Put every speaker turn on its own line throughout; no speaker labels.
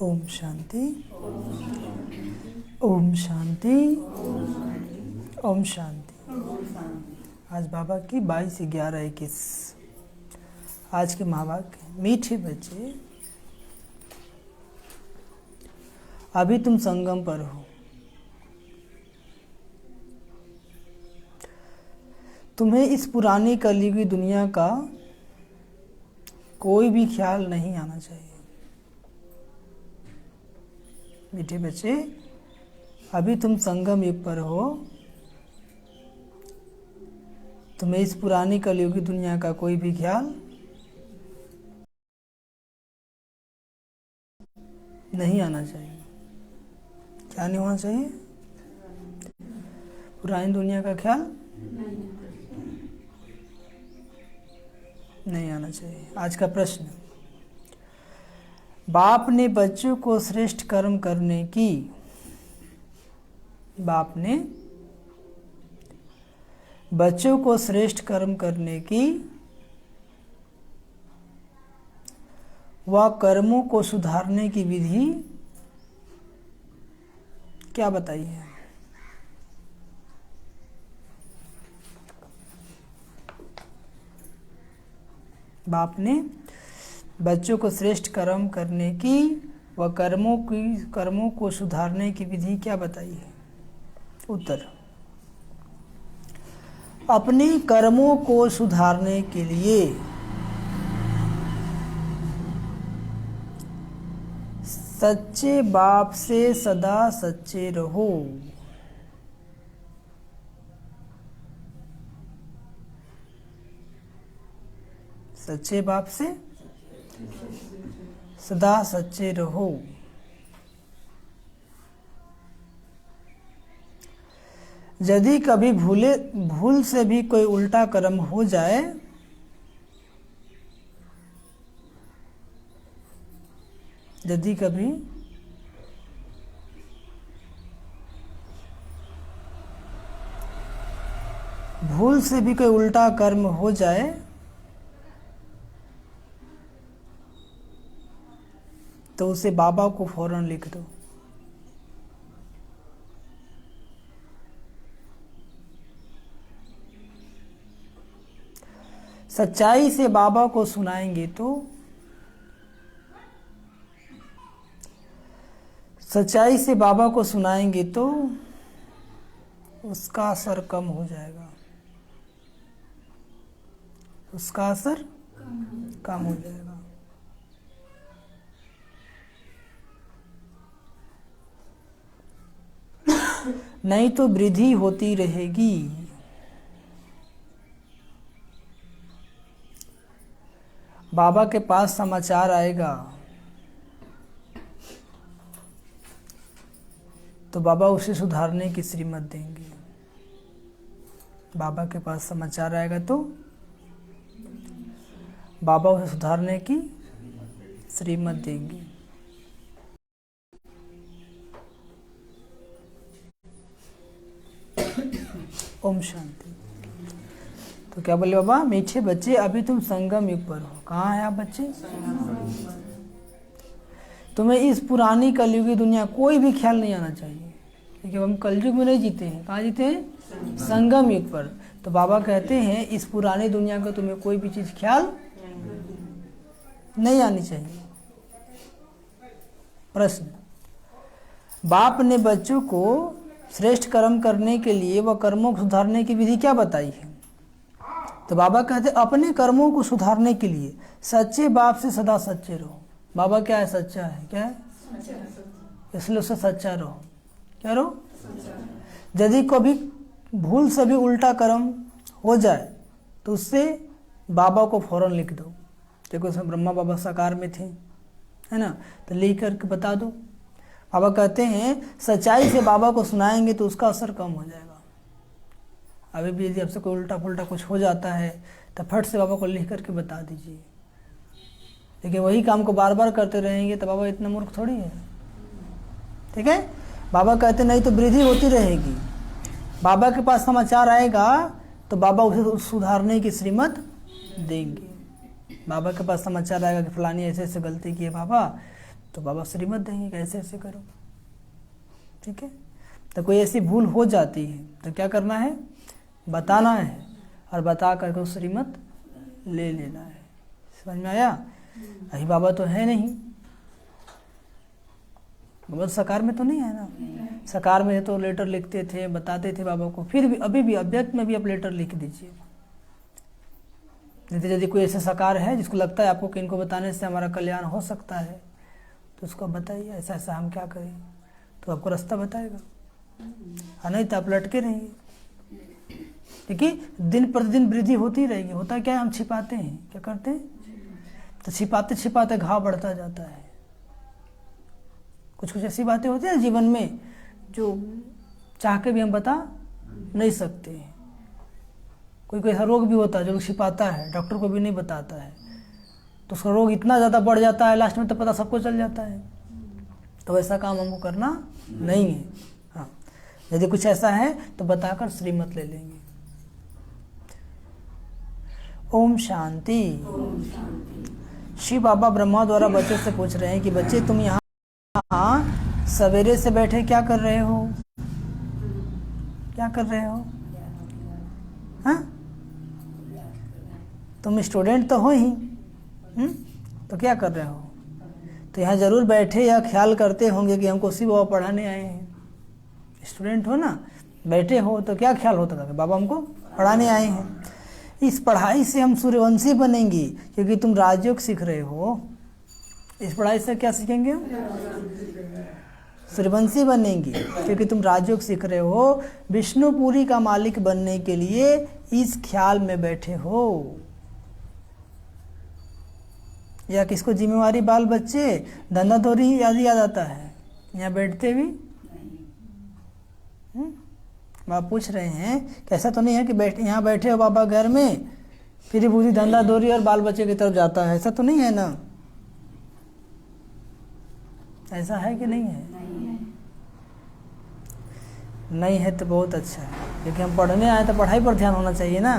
ओम शांति, ओम शांति, ओम शांति। आज बाबा की 22/11/21। आज के महावाक्य। मीठे बच्चे, अभी तुम संगम पर हो। तुम्हें इस पुरानी कलयुगी दुनिया का कोई भी ख्याल नहीं आना चाहिए। मीठे बच्चे, अभी तुम संगम युग पर हो। तुम्हें इस पुरानी कलयुगी दुनिया का कोई भी ख्याल नहीं आना चाहिए। क्या नहीं होना चाहिए? पुरानी दुनिया का ख्याल नहीं आना चाहिए। आज का प्रश्न, बाप ने बच्चों को श्रेष्ठ कर्म करने की बाप ने बच्चों को श्रेष्ठ कर्म करने की व कर्मों को सुधारने की विधि क्या बताई है? बाप ने बच्चों को श्रेष्ठ कर्म करने की व कर्मों को सुधारने की विधि क्या बताई है? उत्तर, अपने कर्मों को सुधारने के लिए सच्चे बाप से सदा सच्चे रहो। सच्चे बाप से सदा सच्चे रहो। यदि कभी भूल से भी कोई उल्टा कर्म हो जाए यदि कभी भूल से भी कोई उल्टा कर्म हो जाए तो उसे बाबा को फौरन लिख दो। सच्चाई से बाबा को सुनाएंगे तो सच्चाई से बाबा को सुनाएंगे तो उसका असर कम हो जाएगा। उसका असर कम हो जाएगा। नहीं तो वृद्धि होती रहेगी। बाबा के पास समाचार आएगा तो बाबा उसे सुधारने की श्रीमत देंगे। बाबा के पास समाचार आएगा तो बाबा उसे सुधारने की श्रीमत देंगे। ओम शांति। तो क्या बोले बाबा? मीठे बच्चे, अभी तुम संगम युग पर हो। कहाँ है आप बच्चे? तुम्हें इस पुरानी कलयुगी दुनिया कोई भी ख्याल नहीं आना चाहिए, क्योंकि हम कलयुग में नहीं जीते हैं। कहाँ जीते हैं? संगम युग पर। तो बाबा कहते हैं इस पुरानी दुनिया का तुम्हें कोई भी चीज ख्याल नहीं आनी चाहिए। प्रश्न, बाप ने बच्चों को श्रेष्ठ कर्म करने के लिए व कर्मों को सुधारने की विधि क्या बताई है? तो बाबा कहते अपने कर्मों को सुधारने के लिए सच्चे बाप से सदा सच्चे रहो। बाबा क्या है? सच्चा है। क्या है? इसलिए उससे सच्चा रहो। क्या रहो? यदि कभी भूल से भी उल्टा कर्म हो जाए तो उससे बाबा को फौरन लिख दो। देखो उसमें ब्रह्मा बाबा साकार में थे, है ना, तो लिख करके बता दो। बाबा कहते हैं सच्चाई से बाबा को सुनाएंगे तो उसका असर कम हो जाएगा। अभी भी यदि आपसे कोई उल्टा पुल्टा कुछ हो जाता है तो फट से बाबा को लिख करके बता दीजिए। लेकिन वही काम को बार बार करते रहेंगे तो बाबा इतना मूर्ख थोड़ी है। ठीक है? बाबा कहते नहीं तो वृद्धि होती रहेगी। बाबा के पास समाचार आएगा तो बाबा उसे सुधारने की श्रीमत देंगे। बाबा के पास समाचार आएगा कि फलानी ऐसे ऐसे गलती की है बाबा, तो बाबा श्रीमत देंगे कि ऐसे ऐसे करो, ठीक है। तो कोई ऐसी भूल हो जाती है तो क्या करना है, बताना है, और बता करके श्रीमत ले लेना है। समझ में आया? अभी बाबा तो है नहीं, बाबा तो साकार में तो नहीं है ना। साकार में तो लेटर लिखते थे, बताते थे बाबा को, फिर भी अभी भी अव्यक्त में भी आप लेटर लिख दीजिए। यदि कोई ऐसा साकार है जिसको लगता है आपको कि इनको बताने से हमारा कल्याण हो सकता है, तो उसको बताइए ऐसा ऐसा हम क्या करें, तो आपको रास्ता बताएगा। हाँ, नहीं तो आप लटके रहेंगे, क्योंकि दिन प्रतिदिन वृद्धि होती रहेगी। होता क्या है, हम छिपाते हैं, क्या करते हैं, तो छिपाते छिपाते घाव बढ़ता जाता है। कुछ कुछ ऐसी बातें होती है जीवन में जो चाह के भी हम बता नहीं सकते हैं। कोई कोई ऐसा रोग भी होता है जो छिपाता है, डॉक्टर को भी नहीं बताता है, तो उसका रोग इतना ज़्यादा बढ़ जाता है, लास्ट में तो पता सबको चल जाता है। तो ऐसा काम हमको करना नहीं है। हाँ, यदि कुछ ऐसा है तो बताकर श्रीमत ले लेंगे। ओम शांति। शिव बाबा ब्रह्मा द्वारा बच्चे से पूछ रहे हैं कि बच्चे तुम यहाँ सवेरे से बैठे क्या कर रहे हो, क्या कर रहे हो? हाँ, तुम स्टूडेंट तो हो ही, तो क्या कर रहे हो? तो यहाँ जरूर बैठे या ख्याल करते होंगे कि हमको शिव बाबा पढ़ाने आए हैं। स्टूडेंट हो ना, बैठे हो तो क्या ख्याल होता था कि बाबा हमको पढ़ाने आए हैं। इस पढ़ाई से हम सूर्यवंशी बनेंगे, क्योंकि तुम राजयोग सीख रहे हो। इस पढ़ाई से क्या सीखेंगे? सूर्यवंशी बनेंगे, क्योंकि तुम राजयोग सीख रहे हो। विष्णुपुरी का मालिक बनने के लिए इस ख्याल में बैठे हो। या किसको जिम्मेवारी बाल बच्चे धंधा दौरी याद आता है यहाँ बैठते भी? आप पूछ रहे हैं कि ऐसा तो नहीं है कि यहाँ बैठे हो बाबा घर में, फिर पूरी धंधा दौरी और बाल बच्चे की तरफ जाता है, ऐसा तो नहीं है ना? ऐसा है कि नहीं है? नहीं है तो बहुत अच्छा है, क्योंकि हम पढ़ने आए तो पढ़ाई पर ध्यान होना चाहिए ना।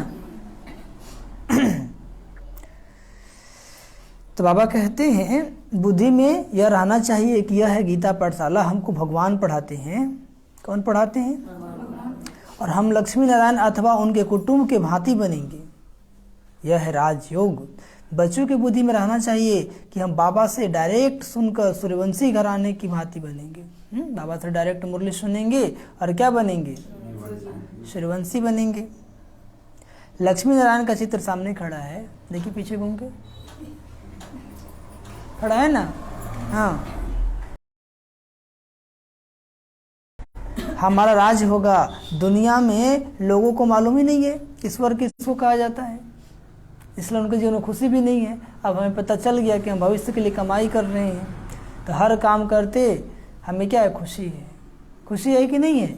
तो बाबा कहते हैं बुद्धि में यह रहना चाहिए कि यह है गीता पाठशाला, हमको भगवान पढ़ाते हैं। कौन पढ़ाते हैं? और हम लक्ष्मी नारायण अथवा उनके कुटुंब के भांति बनेंगे। यह है राजयोग। बच्चों की बुद्धि में रहना चाहिए कि हम बाबा से डायरेक्ट सुनकर सूर्यवंशी घराने की भांति बनेंगे। बाबा से डायरेक्ट मुरली सुनेंगे और क्या बनेंगे? सूर्यवंशी बनेंगे। लक्ष्मी नारायण का चित्र सामने खड़ा है, देखिए पीछे घूम के खड़ा है ना। हाँ, हमारा राज होगा। दुनिया में लोगों को मालूम ही नहीं है ईश्वर किसको कहा जाता है, इसलिए उनके जीवन में खुशी भी नहीं है। अब हमें पता चल गया कि हम भविष्य के लिए कमाई कर रहे हैं, तो हर काम करते हमें क्या है? खुशी है। खुशी है कि नहीं है?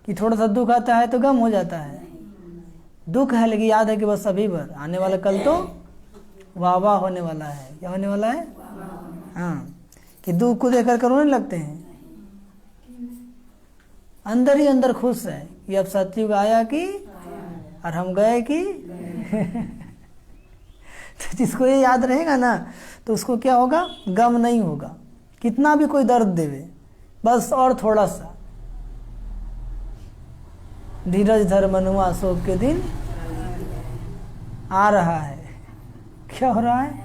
कि थोड़ा सा दुख आता है तो गम हो जाता है। दुख है लेकिन याद है कि बस अभी भर, आने वाला कल तो वाह वाह होने वाला है। क्या होने वाला है? हाँ, कि दुख को देख कर रोने लगते हैं, अंदर ही अंदर खुश है कि अब सतयुग आया कि और हम गए कि। तो जिसको ये याद रहेगा ना तो उसको क्या होगा? गम नहीं होगा। कितना भी कोई दर्द देवे, बस और थोड़ा सा धीरज धर मनुआ शोक के दिन आ रहा है। क्या हो रहा है?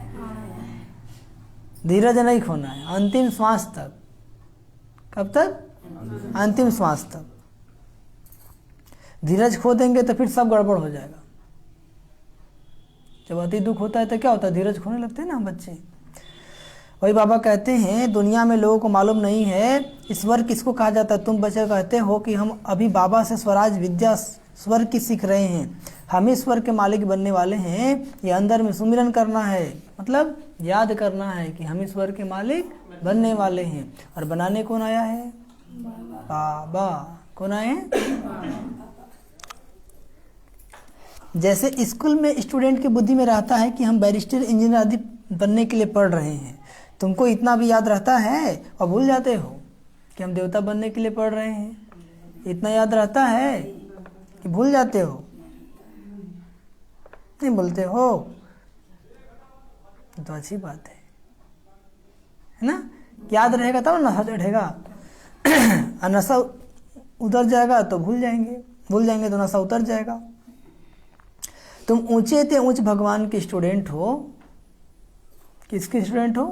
धीरज नहीं खोना है अंतिम श्वास तक। कब तक? अंतिम श्वास तक। धीरज खो देंगे तो फिर सब गड़बड़ हो जाएगा। जब अति दुख होता है तो क्या होता है? धीरज खोने लगते हैं ना बच्चे। वही बाबा कहते हैं दुनिया में लोगों को मालूम नहीं है ईश्वर किसको कहा जाता है। तुम बच्चे कहते हो कि हम अभी बाबा से स्वराज विद्या स्वर की सीख रहे हैं, हम ईश्वर के मालिक बनने वाले हैं। ये अंदर में सुमिरन करना है, मतलब याद करना है कि हम ईश्वर के मालिक बनने वाले हैं। और बनाने कौन आया है? बाबा। कौन आए हैं? जैसे स्कूल में स्टूडेंट की बुद्धि में रहता है कि हम बैरिस्टर इंजीनियर आदि बनने के लिए पढ़ रहे हैं, तुमको इतना भी याद रहता है और भूल जाते हो कि हम देवता बनने के लिए पढ़ रहे हैं। इतना याद रहता है कि भूल जाते हो? नहीं बोलते हो तो अच्छी बात है ना, याद रहेगा तब नशा चढ़ेगा। और नशा उतर जाएगा तो भूल जाएंगे तो नशा उतर जाएगा। तुम ऊंचे ते ऊंच भगवान के स्टूडेंट हो। किसके स्टूडेंट हो?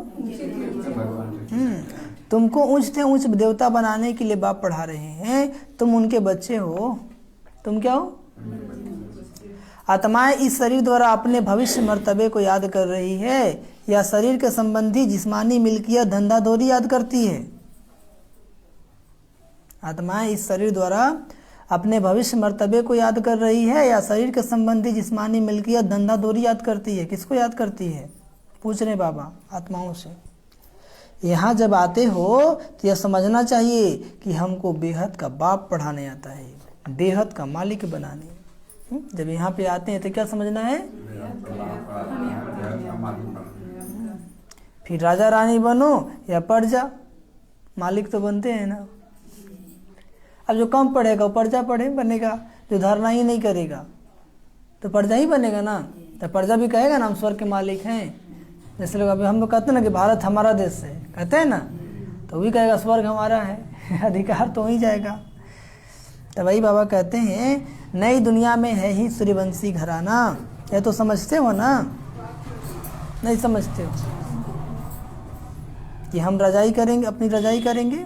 तुमको ऊंच ते ऊंच देवता बनाने के लिए बाप पढ़ा रहे हैं, तुम उनके बच्चे हो। तुम क्या हो? आत्माएं इस शरीर द्वारा अपने भविष्य मर्तबे को याद कर रही है, या शरीर के संबंधी जिस्मानी मिल्कियत धंधाधोरी याद करती है? आत्माएं इस शरीर द्वारा अपने भविष्य मर्तबे को याद कर रही है, या शरीर के संबंधी जिस्मानी मिल्कियत धंधाधोरी याद करती है? किसको याद करती है? पूछ रहे बाबा आत्माओं से। यहाँ जब आते हो तो यह समझना चाहिए कि हमको बेहद का बाप पढ़ाने आता है, बेहद का मालिक बनाने। जब यहाँ पे आते हैं तो क्या समझना है? फिर राजा रानी बनो या प्रजा, मालिक तो बनते हैं ना। अब जो कम पढ़ेगा वो प्रजा बनेगा, जो धारणा ही नहीं करेगा तो प्रजा ही बनेगा ना। तो प्रजा भी कहेगा ना हम स्वर्ग के मालिक हैं। जैसे लोग अभी हम लोग कहते हैं ना कि भारत हमारा देश है, कहते हैं ना, तो वही कहेगा स्वर्ग हमारा है, अधिकार तो ही जाएगा। तो वही बाबा कहते हैं नई दुनिया में है ही सूर्यवंशी घराना। यह तो समझते हो ना? नहीं समझते हो कि हम रजाई करेंगे, अपनी रजाई करेंगे।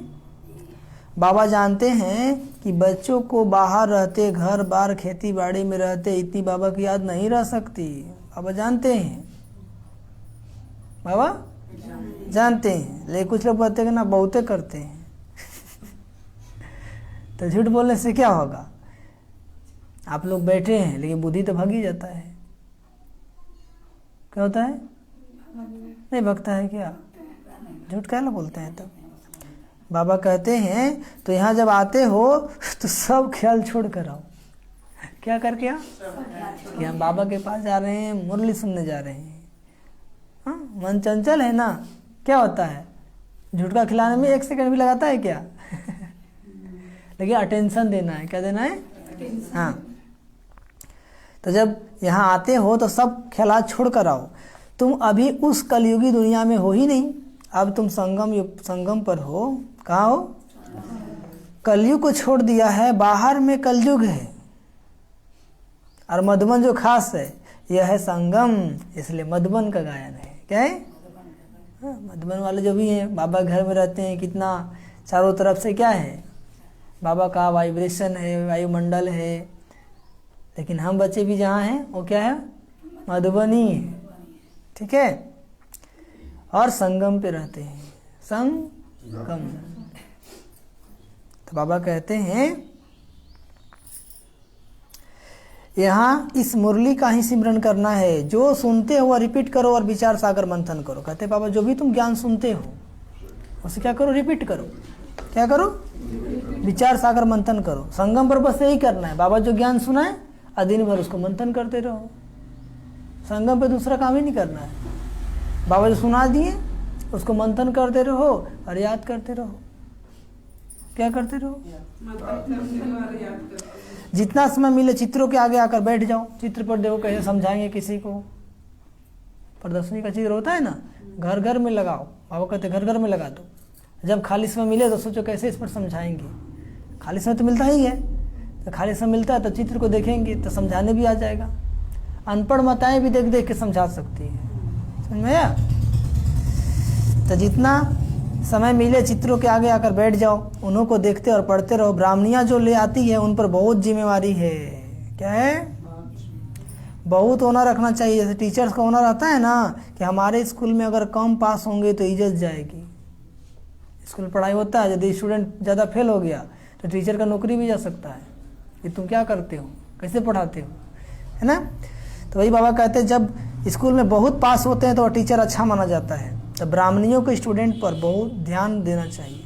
बाबा जानते हैं कि बच्चों को बाहर रहते, घर बार खेती बाड़ी में रहते, इतनी बाबा की याद नहीं रह सकती। बाबा जानते हैं, बाबा जानते हैं, लेकिन कुछ लोग कहते हैं ना बहुते करते हैं। तो झूठ बोलने से क्या होगा? आप लोग बैठे हैं लेकिन बुद्धि तो भाग ही जाता है। क्या होता है? नहीं भगता है क्या? झूठ क्या बोलते हैं तब? बाबा कहते हैं तो यहाँ जब आते हो तो सब ख्याल छोड़ कर आओ। क्या करके आओ? कि हम बाबा के पास जा रहे हैं, मुरली सुनने जा रहे हैं। हाँ, मन चंचल है ना, क्या होता है? झूठ का खिलाने में 1 सेकंड भी लगाता है क्या? लेकिन अटेंशन देना है। क्या देना है? हाँ। तो जब यहाँ आते हो तो सब ख्यालात छोड़ कर आओ। तुम अभी उस कलयुगी दुनिया में हो ही नहीं, अब तुम संगम पर हो। कहाँ हो? कलयुग को छोड़ दिया है, बाहर में कलयुग है। और मधुबन जो खास है यह है संगम, इसलिए मधुबन का गायन है। क्या है? मधुबन वाले जो भी हैं, बाबा घर में रहते हैं, कितना चारों तरफ से क्या है? बाबा का वाइब्रेशन है, वायुमंडल है। लेकिन हम बच्चे भी जहाँ हैं वो क्या है? मधुबनी है। ठीक है? और संगम पे रहते हैं, संगम। तो बाबा कहते हैं यहाँ इस मुरली का ही सिमरन करना है। जो सुनते हो रिपीट करो और विचार सागर मंथन करो। कहते बाबा जो भी तुम ज्ञान सुनते हो उसे क्या करो? रिपीट करो। क्या करो? विचार सागर मंथन करो। संगम पर बस यही करना है। बाबा जो ज्ञान सुना है और दिन भर उसको मंथन करते रहो। संगम पे दूसरा काम ही नहीं करना है। बाबा जो सुना दिए उसको मंथन करते रहो और याद करते रहो। क्या करते रहो? जितना समय मिले चित्रों के आगे आकर बैठ जाओ। चित्र पर देखो, कैसे समझाएंगे किसी को। प्रदर्शनी का चित्र होता है ना, घर घर में लगाओ। बाबा कहते घर घर में लगा दो। जब खाली समय मिले तो सोचो कैसे इस पर समझाएंगे। खाली समय तो मिलता ही है, तो खाली समय मिलता है तो चित्र को देखेंगे तो समझाने भी आ जाएगा। अनपढ़ माताएं भी देख देख के समझा सकती है। समझ में आया? तो जितना समय मिले चित्रों के आगे आकर बैठ जाओ, उन्हों को देखते और पढ़ते रहो। ब्राह्मणियाँ जो ले आती है उन पर बहुत जिम्मेवारी है। क्या है? बहुत ऑनर रखना चाहिए। जैसे टीचर्स का ऑनर आता है ना कि हमारे स्कूल में अगर कम पास होंगे तो इज्जत जाएगी। स्कूल में पढ़ाई होता है, यदि स्टूडेंट ज़्यादा फेल हो गया तो टीचर का नौकरी भी जा सकता है कि तुम क्या करते हो, कैसे पढ़ाते हो, है ना। तो वही बाबा कहते हैं जब स्कूल में बहुत पास होते हैं तो टीचर अच्छा माना जाता है। तो ब्राह्मणियों के स्टूडेंट पर बहुत ध्यान देना चाहिए।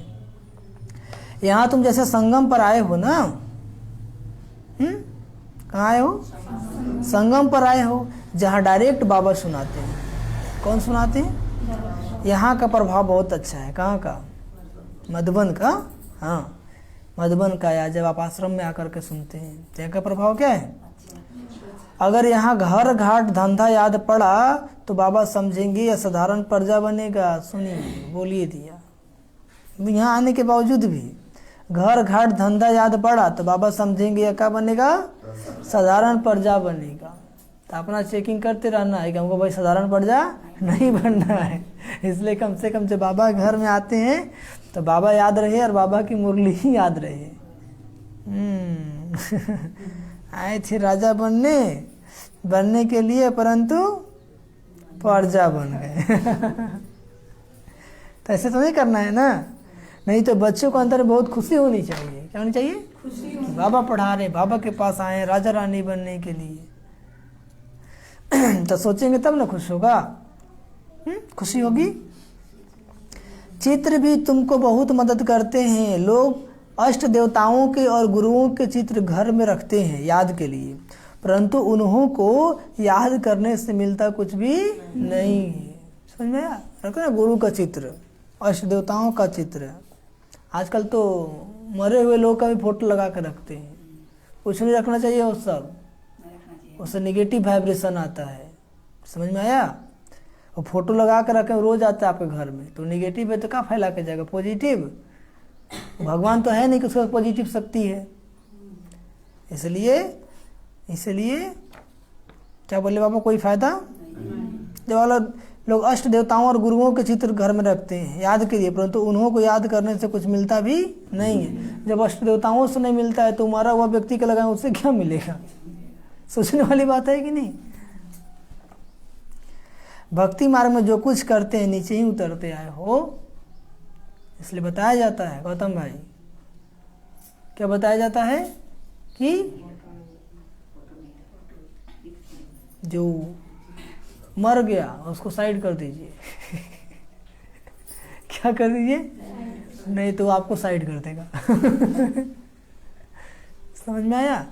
यहाँ तुम जैसे संगम पर आए हो ना, कहाँ आए हो? संगम पर आए हो, जहाँ डायरेक्ट बाबा सुनाते हैं। कौन सुनाते हैं? यहाँ का प्रभाव बहुत अच्छा है। कहाँ का? मधुबन का। हाँ, मधुबन का। या जब आप आश्रम में आकर के सुनते हैं तो यहाँ का प्रभाव क्या है? अगर यहाँ घर घाट धंधा याद पड़ा तो बाबा समझेंगे या साधारण प्रजा बनेगा। सुनिए, बोलिए दिया, यहाँ आने के बावजूद भी घर घाट धंधा याद पड़ा तो बाबा समझेंगे या क्या बनेगा, साधारण प्रजा बनेगा। तो अपना चेकिंग करते रहना है कि हमको भाई साधारण प्रजा नहीं बनना है। इसलिए कम से कम जब बाबा घर में आते हैं तो बाबा याद रहे और बाबा की मुरली ही याद रहे। आए थे राजा बनने के लिए, परंतु प्रजा बन गए। तो ऐसे तो नहीं करना है ना, नहीं तो बच्चों को अंदर बहुत खुशी होनी चाहिए। क्या होनी चाहिए? खुशी। बाबा पढ़ा रहे, बाबा के पास आए राजा रानी बनने के लिए। तो सोचेंगे तब ना खुश होगा, खुशी होगी। चित्र भी तुमको बहुत मदद करते हैं। लोग अष्ट देवताओं के और गुरुओं के चित्र घर में रखते हैं याद के लिए, परंतु उन्हों को याद करने से मिलता कुछ भी नहीं है। समझ में आया? रखो ना गुरु का चित्र, अष्ट देवताओं का चित्र। आजकल तो मरे हुए लोग का भी फोटो लगा कर रखते हैं। कुछ नहीं रखना चाहिए वो सब, उससे नेगेटिव वाइब्रेशन आता है। समझ में आया? वो फोटो लगा कर रखें, रोज आता है आपके घर में, तो नेगेटिव है तो क्या फैला के जाएगा? पॉजिटिव। भगवान तो है नहीं कि उसका पॉजिटिव शक्ति है। इसलिए क्या बोले बाबा, कोई फायदा जब वाला लोग अष्ट देवताओं और गुरुओं के चित्र घर में रखते हैं याद के लिए, परंतु उन्हों को याद करने से कुछ मिलता भी नहीं है। जब अष्ट देवताओं से नहीं मिलता है तो मरा हुआ व्यक्ति के लगाए उससे क्या मिलेगा? सोचने वाली बात है कि नहीं? भक्ति मार्ग में जो कुछ करते हैं नीचे ही उतरते आए हो, इसलिए बताया जाता है गौतम भाई, क्या बताया जाता है कि जो मर गया उसको साइड कर दीजिए। क्या कर दीजिए? नहीं तो आपको साइड कर देगा। समझ में आया?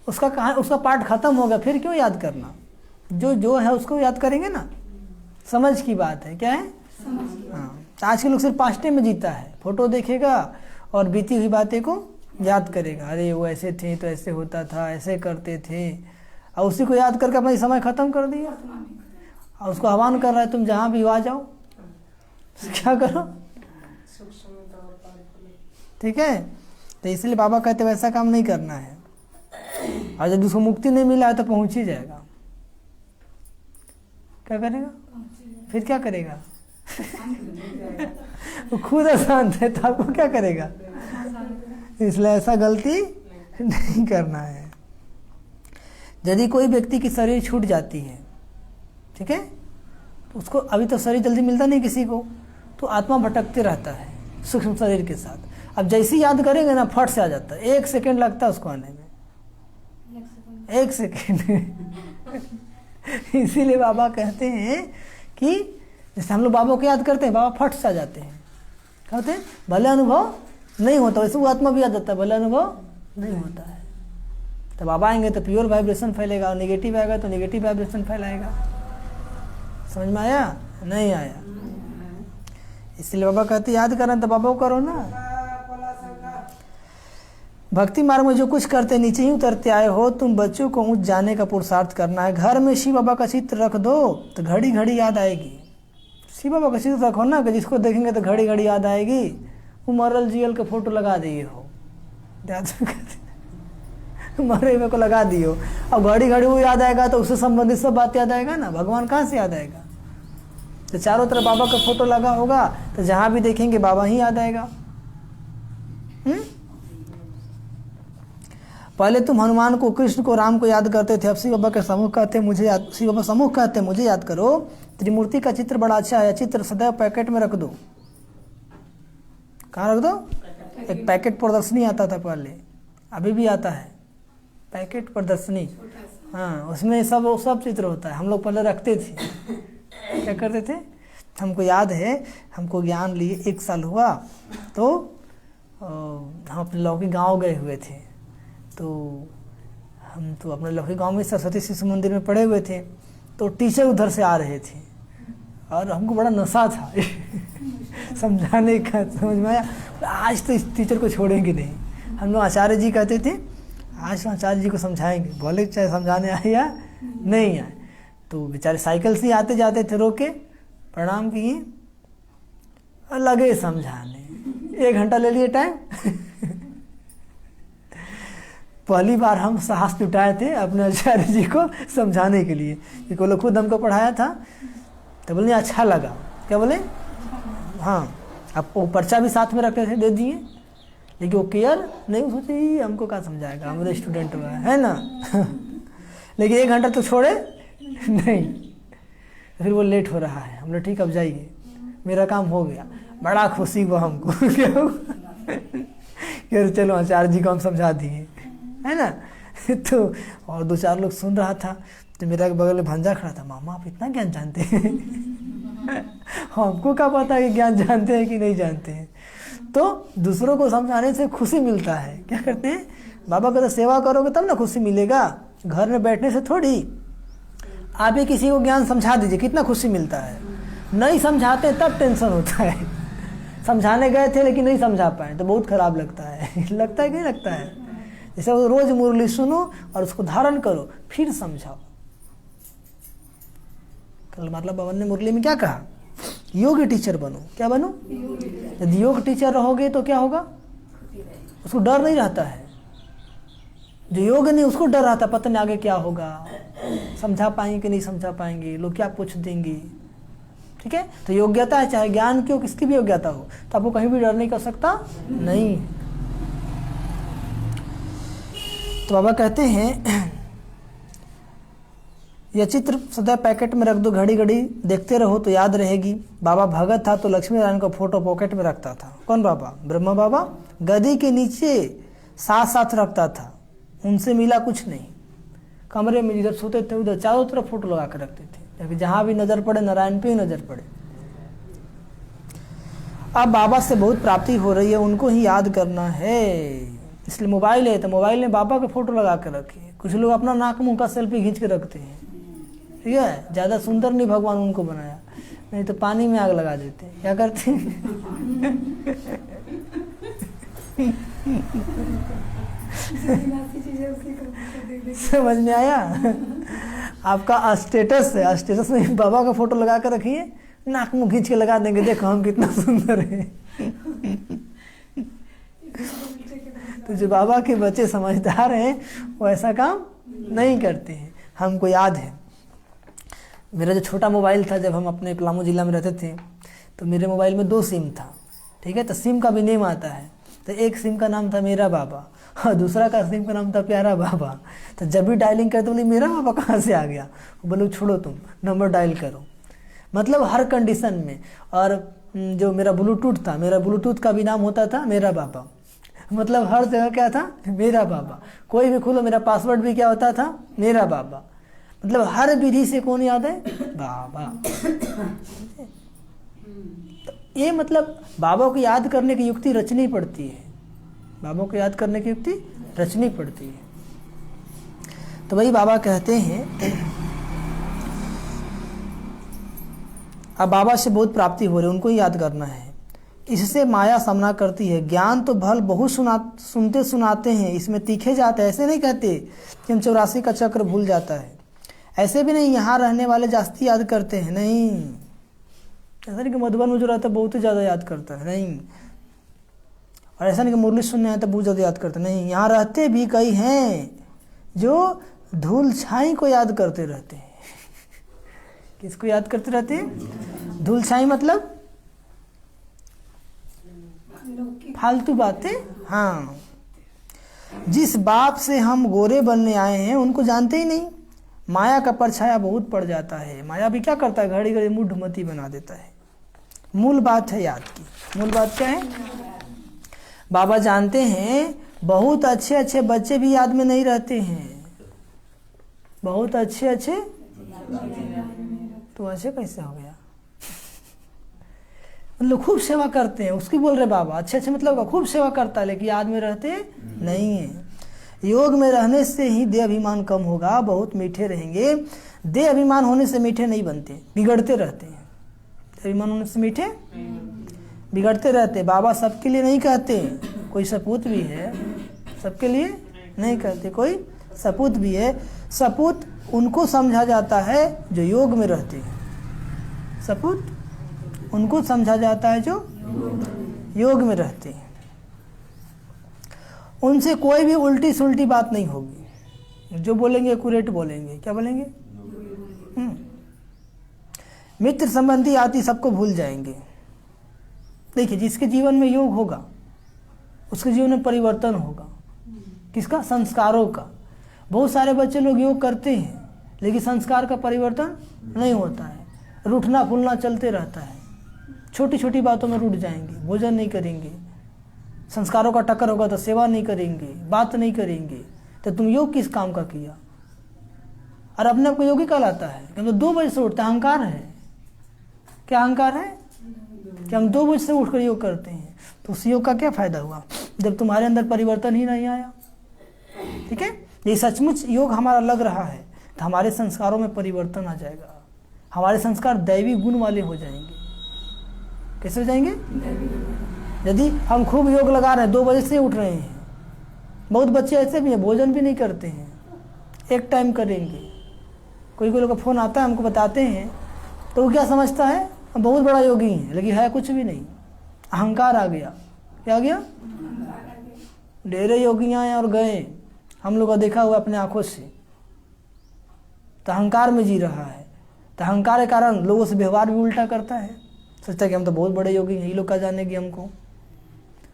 उसका पार्ट खत्म हो गया, फिर क्यों याद करना? जो है उसको याद करेंगे ना। समझ की बात है, क्या है? हाँ, आज के लोग सिर्फ पास्टे में जीता है, फोटो देखेगा और बीती हुई बातें को याद करेगा। अरे वो ऐसे थे तो ऐसे होता था, ऐसे करते थे, और उसी को याद करके अपना समय खत्म कर दिया। और उसको आह्वान कर रहा है तुम जहाँ भी हो आ जाओ, क्या करो? ठीक है? तो इसलिए बाबा कहते वैसा काम नहीं करना है। और जब उसको मुक्ति नहीं मिला है तो पहुंच ही जाएगा। क्या करेगा? फिर क्या करेगा? वो खुद अशांत है तो आपको क्या करेगा? इसलिए ऐसा गलती नहीं करना है। यदि कोई व्यक्ति की शरीर छूट जाती है, ठीक है, तो उसको अभी तो शरीर जल्दी मिलता नहीं किसी को, तो आत्मा भटकते रहता है सूक्ष्म शरीर के साथ। अब जैसी याद करेंगे ना, फट से आ जाता है। 1 सेकेंड लगता है उसको आने में, 1 सेकेंड। इसीलिए बाबा कहते हैं कि जैसे हम लोग बाबा को याद करते हैं, बाबा फट से आ जाते हैं। कहते हैं भले अनुभव नहीं होता, वैसे वो आत्मा भी आ जाता है, भले अनुभव नहीं होता है। तो बाबा आएंगे तो प्योर वाइब्रेशन फैलेगा, और नेगेटिव आएगा तो नेगेटिव वाइब्रेशन फैलाएगा। समझ में आया? नहीं आया? इसलिए बाबा कहते याद करना तो बाबा को करो ना। भक्ति मार्ग में जो कुछ करते नीचे ही उतरते आए हो। तुम बच्चों को ऊंच जाने का पुरुषार्थ करना है। घर में शिव बाबा का चित्र रख दो तो घड़ी घड़ी याद आएगी। शिव बाबा का चित्र रखो ना, कि जिसको देखेंगे तो घड़ी घड़ी याद आएगी। वो मरल जियल के फोटो लगा दिए हो, मरे हुए को लगा दियो, अब घड़ी घड़ी वो याद आएगा तो उससे संबंधित सब बात याद आएगा ना। भगवान कहाँ से याद आएगा? तो चारों तरफ बाबा का फोटो लगा होगा तो जहां भी देखेंगे बाबा ही याद आएगा। पहले तुम हनुमान को, कृष्ण को, राम को याद करते थे, अब शिव बाबा के समूह कहते मुझे याद, शिव बाबा समूह कहते मुझे याद करो। त्रिमूर्ति का चित्र बड़ा अच्छा है, चित्र सदैव पैकेट में रख दो। कहाँ रख दो? एक पैकेट प्रदर्शनी आता था पहले, अभी भी आता है पैकेट प्रदर्शनी। हाँ, उसमें सब चित्र होता है। हम लोग पहले रखते थे, क्या करते थे, हमको याद है, हमको ज्ञान लिए 1 साल हुआ तो हम अपने लौकी गांव गए हुए थे। तो हम तो अपने लौकी गांव में सरस्वती शिशु मंदिर में पढ़े हुए थे। तो टीचर उधर से आ रहे थे और हमको बड़ा नशा था समझाने का। समझ में आया? आज तो इस टीचर को छोड़ेंगे नहीं। हम लोग आचार्य जी कहते थे, आज तो आचार्य जी को समझाएंगे, बोले चाहे समझाने आए या नहीं आए। तो बेचारे साइकिल से आते जाते थे, रोके, प्रणाम किए और लगे समझाने। 1 घंटा ले लिए टाइम। पहली बार हम साहस जुटाए थे अपने आचार्य जी को समझाने के लिए, क्योंकि वो लोग खुद हमको पढ़ाया था। तो बोले अच्छा लगा। क्या बोले? हाँ, अब वो पर्चा भी साथ में रखे थे, दे दिए, लेकिन वो केयर नहीं, सोचे हमको क्या समझाएगा, हमारे स्टूडेंट हुआ है ना। लेकिन 1 घंटा तो छोड़े नहीं। फिर वो लेट हो रहा है, हमने ठीक अब जाइए, मेरा काम हो गया। बड़ा खुशी हुआ हमको। क्या चलो आचार्य जी को हम समझा दिए, है ना। तो और 2-4 लोग सुन रहा था। तो मेरा बगल में भांजा खड़ा था, मामा आप इतना ज्ञान जानते हैं। हमको क्या पता कि ज्ञान जानते हैं कि नहीं जानते हैं। तो दूसरों को समझाने से खुशी मिलता है। क्या करते हैं, बाबा कहते सेवा करोगे तब ना खुशी मिलेगा, घर में बैठने से थोड़ी। आप ही किसी को ज्ञान समझा दीजिए, कितना खुशी मिलता है। नहीं समझाते तब टेंशन होता है। समझाने गए थे लेकिन नहीं समझा पाए तो बहुत खराब लगता है। लगता है कि नहीं लगता है? जैसे वो रोज मुरली सुनो और उसको धारण करो, फिर समझाओ। कल मतलब बाबा ने मुरली में क्या कहा, योग टीचर बनो। क्या बनो? यदि योग टीचर रहोगे तो क्या होगा, उसको डर नहीं रहता है। जो योग नहीं उसको डर रहता, पता नहीं आगे क्या होगा, समझा पाएंगे कि नहीं समझा पाएंगे, लोग क्या पूछ देंगे। ठीक है, तो योग्यता है, चाहे ज्ञान की हो, किसकी भी योग्यता हो, तो आपको कहीं भी डर नहीं कर सकता नहीं। तो बाबा कहते हैं यह चित्र सदा पैकेट में रख दो, घड़ी घड़ी देखते रहो तो याद रहेगी। बाबा भगत था तो लक्ष्मी नारायण का फोटो पॉकेट में रखता था। कौन बाबा? ब्रह्मा बाबा। गदी के नीचे साथ साथ रखता था, उनसे मिला कुछ नहीं। कमरे में जिधर सोते थे उधर चारों तरफ फोटो लगा कर रखते थे, ताकि जहां भी नजर पड़े नारायण पे ही नजर पड़े। अब बाबा से बहुत प्राप्ति हो रही है, उनको ही याद करना है, इसलिए मोबाइल है तो मोबाइल में बाबा का फोटो लगा कर रखे। कुछ लोग अपना नाक मुंह का सेल्फी खींच के रखते हैं। ठीक है, ज़्यादा सुंदर नहीं भगवान उनको बनाया, नहीं तो पानी में आग लगा देते हैं। क्या करते हैं? समझ में आया? आपका स्टेटस है, स्टेटस में बाबा का फोटो लगा कर रखिए, नाक मुंह खींच के लगा देंगे, देखो हम कितना सुंदर है। तो जो बाबा के बच्चे समझदार हैं वो ऐसा काम नहीं करते हैं। हमको याद है मेरा जो छोटा मोबाइल था, जब हम अपने पलामू जिला में रहते थे तो मेरे मोबाइल में 2 सिम था। ठीक है, तो सिम का भी नेम आता है। तो एक सिम का नाम था मेरा बाबा और दूसरा का सिम का नाम था प्यारा बाबा। तो जब भी डायलिंग करते बोले मेरा बाबा कहाँ से आ गया, बोलो छोड़ो तुम नंबर डायल करो, मतलब हर कंडीशन में। और जो मेरा ब्लूटूथ था, मेरा ब्लूटूथ का भी नाम होता था मेरा बाबा, मतलब हर जगह क्या था, मेरा बाबा। कोई भी खोलो मेरा पासवर्ड भी क्या होता था, मेरा बाबा। मतलब हर विधि से कौन याद है, बाबा। तो ये मतलब बाबा को याद करने की युक्ति रचनी पड़ती है, बाबा को याद करने की युक्ति रचनी पड़ती है। तो वही बाबा कहते हैं अब बाबा से बहुत प्राप्ति हो रही है, उनको ही याद करना है। इससे माया सामना करती है। ज्ञान तो भल बहुत सुनते सुनाते हैं, इसमें तीखे जाते हैं। ऐसे नहीं कहते कि हम 84 का चक्र भूल जाता है, ऐसे भी नहीं यहाँ रहने वाले जास्ती याद करते हैं, नहीं। ऐसा नहीं कि मधुबन में जो रहता है बहुत ही ज़्यादा याद करता है, नहीं। और ऐसा नहीं कि मुरली सुनने आए तो बहुत ज़्यादा याद करते, नहीं। यहाँ रहते भी कई हैं जो धूल छाई को याद करते रहते हैं। किसको याद करते रहते हैं? धूल छाई मतलब फालतू बातें। हाँ, जिस बाप से हम गोरे बनने आए हैं उनको जानते ही नहीं। माया का परछाया बहुत पड़ जाता है। माया भी क्या करता है, घड़ी घड़ी मूढ़मती बना देता है। मूल बात है याद की। मूल बात क्या है? बाबा जानते हैं बहुत अच्छे अच्छे बच्चे भी याद में नहीं रहते हैं। बहुत अच्छे अच्छे तो ऐसे कैसे हो गया? मतलब खूब सेवा करते हैं, उसकी बोल रहे बाबा। अच्छे अच्छे मतलब खूब सेवा करता है, लेकिन याद में रहते नहीं है। योग में रहने से ही देह अभिमान कम होगा, बहुत मीठे रहेंगे। देह अभिमान होने से मीठे नहीं बनते, बिगड़ते रहते हैं। अभिमान होने से मीठे बिगड़ते रहते। बाबा सबके लिए नहीं कहते, कोई सपूत भी है सबके लिए नहीं करते। कोई सपूत भी है, सपूत उनको समझा जाता है जो योग में रहते हैं। सपूत उनको समझा जाता है जो योग में रहते हैं। उनसे कोई भी उल्टी सुल्टी बात नहीं होगी, जो बोलेंगे एक्यूरेट बोलेंगे। क्या बोलेंगे? मित्र संबंधी आदि सबको भूल जाएंगे। देखिए, जिसके जीवन में योग होगा उसके जीवन में परिवर्तन होगा। किसका? संस्कारों का। बहुत सारे बच्चे लोग योग करते हैं लेकिन संस्कार का परिवर्तन नहीं होता है, रूठना फूलना चलते रहता है, छोटी छोटी बातों में रूठ जाएंगे, भोजन नहीं करेंगे, संस्कारों का टक्कर होगा तो सेवा नहीं करेंगे, बात नहीं करेंगे। तो तुम योग किस काम का किया? और अपने आप को योगी कहलाता है कि हम तो 2 बजे से उठते हैं। अहंकार है। क्या अहंकार है? कि हम 2 बजे से उठकर योग करते हैं। तो उस योग का क्या फायदा हुआ जब तुम्हारे अंदर परिवर्तन ही नहीं आया? ठीक है, ये सचमुच योग हमारा लग रहा है तो हमारे संस्कारों में परिवर्तन आ जाएगा। हमारे संस्कार दैवी गुण वाले हो जाएंगे। कैसे हो जाएंगे? यदि हम खूब योग लगा रहे हैं, 2 बजे से उठ रहे हैं। बहुत बच्चे ऐसे भी हैं, भोजन भी नहीं करते हैं, एक टाइम करेंगे। कोई कोई लोग का फ़ोन आता है, हमको बताते हैं, तो वो क्या समझता है? हम बहुत बड़ा योगी हैं, लेकिन है कुछ भी नहीं। अहंकार आ गया। क्या आ गया? ढेरे योगी आए और गए, हम लोग का देखा हुआ अपने आंखों से। तो अहंकार में जी रहा है, तो अहंकार के कारण लोगों से व्यवहार भी उल्टा करता है। सोचता है कि हम तो बहुत बड़े योगी हैं, ये लोग क्या जानेंगे हमको।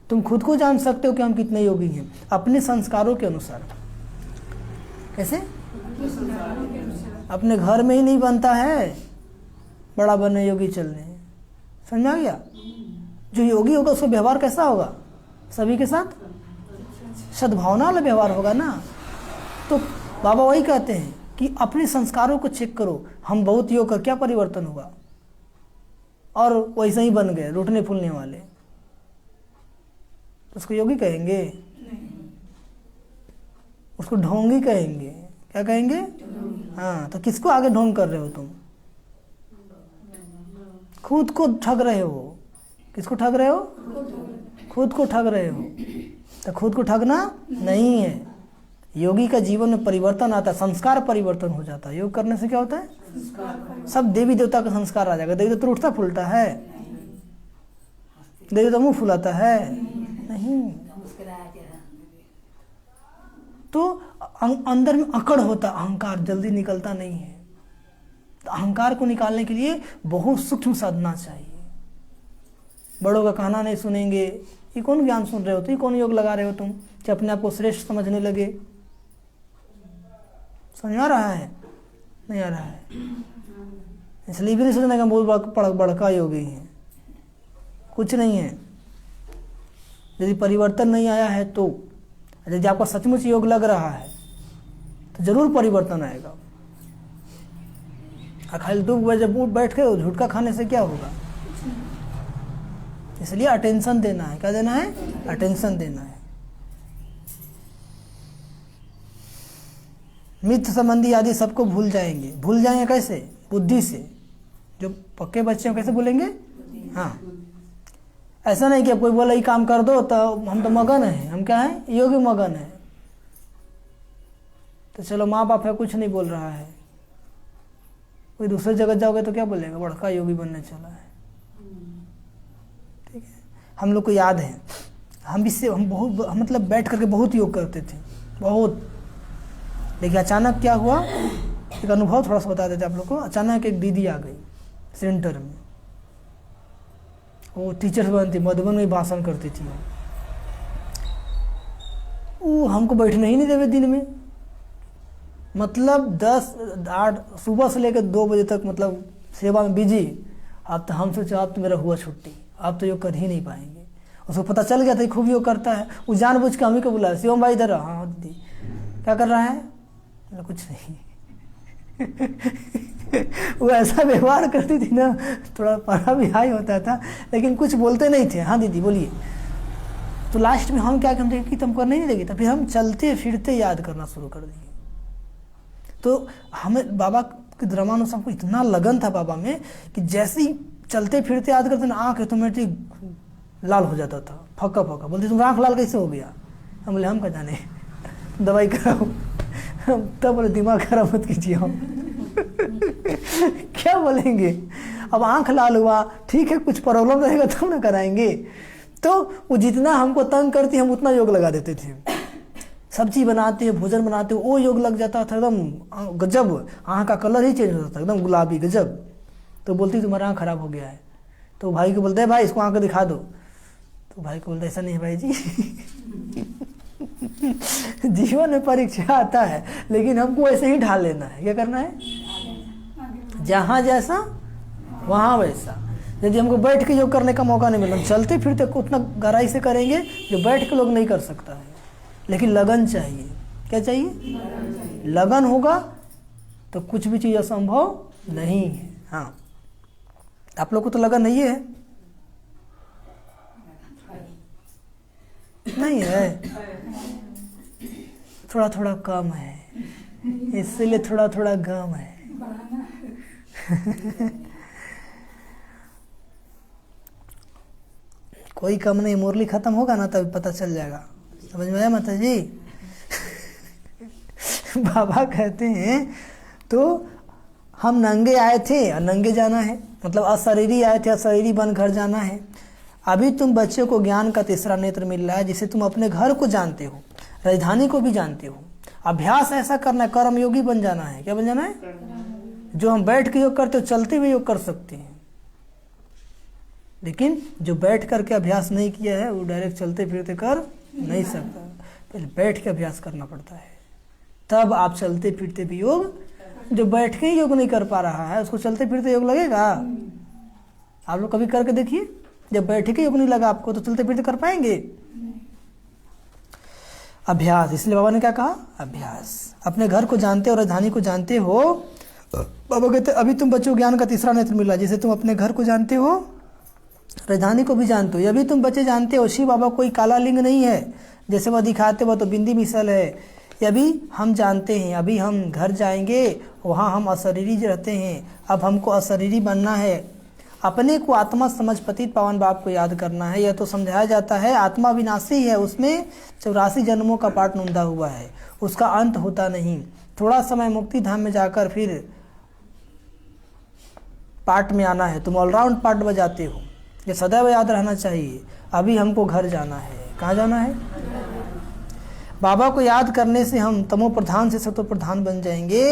तुम खुद को जान सकते हो कि हम कितने योगी हैं अपने संस्कारों के अनुसार। कैसे? अपने घर में ही नहीं बनता है बड़ा बनने योगी चलने। समझ में आ गया? जो योगी होगा उसका व्यवहार कैसा होगा? सभी के साथ सद्भावना वाला व्यवहार होगा ना। तो बाबा वही कहते हैं कि अपने संस्कारों को चेक करो। हम बहुत योग कर क्या परिवर्तन हुआ? और वैसे ही बन गए रूठने फूलने वाले। तो उसको योगी कहेंगे? उसको ढोंगी कहेंगे। क्या कहेंगे? हाँ, तो किसको आगे ढोंग कर रहे हो तुम? खुद को ठग रहे हो। किसको ठग रहे हो? खुद को ठग रहे हो। तो खुद को ठगना नहीं है। योगी का जीवन में परिवर्तन आता है, संस्कार परिवर्तन हो जाता है। योग करने से क्या होता है? सब देवी देवता का संस्कार आ जाएगा। देवी देवता उठता फूलता है? देवी देवता मुंह फुलाता है? नहीं। तो अंदर में अकड़ होता, अहंकार जल्दी निकलता नहीं है। तो अहंकार को निकालने के लिए बहुत सूक्ष्म साधना चाहिए। बड़ों का कहना नहीं सुनेंगे। ये कौन ज्ञान सुन रहे हो? तो ये कौन योग लगा रहे हो तुम कि अपने आप को श्रेष्ठ समझने लगे? समझ आ रहा है? नहीं आ रहा है। इसलिए भी नहीं सोचना कि हम बहुत बड़का योगी हैं। कुछ नहीं है। यदि परिवर्तन नहीं आया है तो, यदि आपका सचमुच योग लग रहा है तो जरूर परिवर्तन आएगा। खाली 2 बजे बैठ के झुटका खाने से क्या होगा? इसलिए अटेंशन देना है। क्या देना है? अटेंशन देना है। मित्र संबंधी आदि सबको भूल जाएंगे। भूल जाएंगे कैसे? बुद्धि से। जो पक्के बच्चे हैं कैसे भूलेंगे? हाँ, ऐसा नहीं कि अब कोई बोला ये काम कर दो तो हम तो मगन हैं। हम क्या हैं? योगी मगन है। तो चलो माँ बाप है, कुछ नहीं बोल रहा है। कोई दूसरे जगह जाओगे तो क्या बोलेगा? बड़का योगी बनने चला है। ठीक है, हम लोग को याद है, हम बहुत मतलब बैठ करके बहुत योग करते थे, बहुत। लेकिन अचानक क्या हुआ, एक अनुभव थोड़ा सा बता देते आप लोग को। अचानक एक दीदी आ गई सेंटर में। वो टीचर बनती, मधुबन में भाषण करती थी। वो हमको बैठने ही नहीं देवे दिन में। मतलब 10-8 सुबह से लेकर 2 बजे तक मतलब सेवा में बिजी। अब तो हम सोचे अब तो मेरा हुआ छुट्टी, अब तो योग कर ही नहीं पाएंगे। उसको पता चल गया था खूब योग करता है। वो जानबूझ के हम ही को बुलाया, शिवम भाई इधर। हाँ दीदी, क्या कर रहा है? कुछ नहीं। वो ऐसा व्यवहार करती थी ना, थोड़ा पढ़ा भी हाई होता था लेकिन कुछ बोलते नहीं थे। हाँ दीदी बोलिए। तो लास्ट में हम क्या करते कि तुम करने नहीं देगी, तो फिर हम चलते फिरते याद करना शुरू कर दिए। तो हमें बाबा के द्रमानुसार को इतना लगन था बाबा में कि जैसे ही चलते फिरते याद करते ना, आँख ऑटोमेटिक लाल हो जाता था, फक्का फक्का। बोलते तुम आँख लाल कैसे हो गया? हम बोले हम क्या जाने, दवाई कराओ। तब बोले दिमाग खराब मत कीजिए हम। क्या बोलेंगे? अब आंख लाल हुआ, ठीक है कुछ प्रॉब्लम रहेगा तब ना कराएंगे। तो वो जितना हमको तंग करती हम उतना योग लगा देते थे। सब्जी बनाते भोजन बनाते वो योग लग जाता था एकदम गजब, आँख का कलर ही चेंज होता था एकदम गुलाबी गजब। तो बोलती तुम्हारा आँख खराब हो गया है। तो भाई को बोलते हैं भाई इसको आँख दिखा दो। तो भाई को बोलते ऐसा नहीं है भाई जी। जीवन में परीक्षा आता है लेकिन हमको ऐसे ही ढाल लेना है। क्या करना है? जहाँ जैसा वहाँ वैसा। यदि हमको बैठ के योग करने का मौका नहीं मिला, चलते फिरते उतना गहराई से करेंगे जो बैठ के लोग नहीं कर सकता है। लेकिन लगन चाहिए। क्या चाहिए? लगन होगा तो कुछ भी चीज़ असंभव नहीं है। हाँ, आप लोग को तो लगन नहीं है? नहीं है, थोड़ा थोड़ा कम है, इसलिए थोड़ा थोड़ा गम है। कोई कम नहीं, मुरली खत्म होगा ना तब पता चल जाएगा। समझ में आया माता जी? बाबा कहते हैं तो हम नंगे आए थे और नंगे जाना है, मतलब अशरीरी आए थे अशरीरी बन घर जाना है। अभी तुम बच्चों को ज्ञान का तीसरा नेत्र मिल रहा है, जिसे तुम अपने घर को जानते हो, राजधानी को भी जानते हो। अभ्यास ऐसा करना है, कर्मयोगी बन जाना है। क्या बन जाना है? जो हम बैठ के योग करते हो चलते हुए योग कर सकते हैं, लेकिन जो बैठ करके अभ्यास नहीं किया है वो डायरेक्ट चलते फिरते कर नहीं सकता। पहले बैठ के अभ्यास करना पड़ता है, तब आप चलते फिरते भी योग। जो बैठ के योग नहीं कर पा रहा है उसको चलते फिरते योग लगेगा? आप लोग कभी करके देखिए, जब बैठ के योग नहीं लगा आपको तो चलते फिरते कर पाएंगे? अभ्यास, इसलिए बाबा ने क्या कहा? अभ्यास। अपने घर को जानते हो, राजधानी को जानते हो। बाबा कहते अभी तुम बच्चों ज्ञान का तीसरा नेत्र मिला, जिसे तुम अपने घर को जानते हो, राजधानी को भी जानते हो। अभी तुम बच्चे जानते हो शिव बाबा कोई काला लिंग नहीं है, जैसे वह दिखाते वह तो बिंदी मिसल है। ये अभी हम जानते हैं। अभी हम घर जाएंगे, वहाँ हम अशरीरी रहते हैं, अब हमको अशरीरी बनना है। अपने को आत्मा समझ पतित पावन बाप को याद करना है। यह तो समझाया जाता है आत्मा विनाशी है, उसमें 84 जन्मों का पाठ नोंदा हुआ है, उसका अंत होता नहीं। थोड़ा समय मुक्ति धाम में जाकर फिर पाठ में आना है। तुम ऑलराउंड पाठ बजाते हो, ये सदैव याद रहना चाहिए। अभी हमको घर जाना है। कहाँ जाना है? बाबा को याद करने से हम तमो प्रधान से सतो प्रधान बन जाएंगे।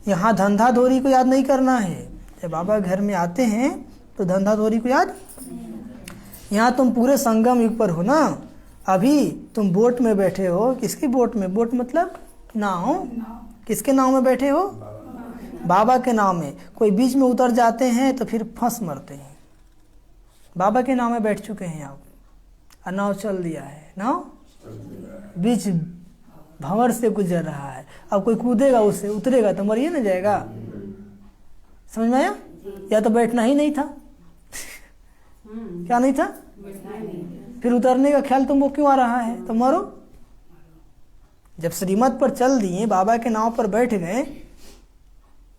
यहाँ धंधा धोरी को याद नहीं करना है। जब बाबा घर में आते हैं तो धंधा धोरी को याद। यहाँ तुम पूरे संगम युग पर हो ना। अभी तुम बोट में बैठे हो। किसकी बोट में? बोट मतलब नाव। किसके नाव में बैठे हो? बाबा के नाव में। कोई बीच में उतर जाते हैं तो फिर फंस मरते हैं। बाबा के नाव में बैठ चुके हैं आप, और नाव चल दिया है, नाव बीच भंवर से गुजर रहा है। अब कोई कूदेगा उससे, उतरेगा तो मरिए ना जाएगा। समझ में आया? या तो बैठना ही नहीं था। क्या नहीं था? फिर उतरने का ख्याल तुमको क्यों आ रहा है? तो मरो। जब श्रीमत पर चल दिए, बाबा के नाव पर बैठ गए,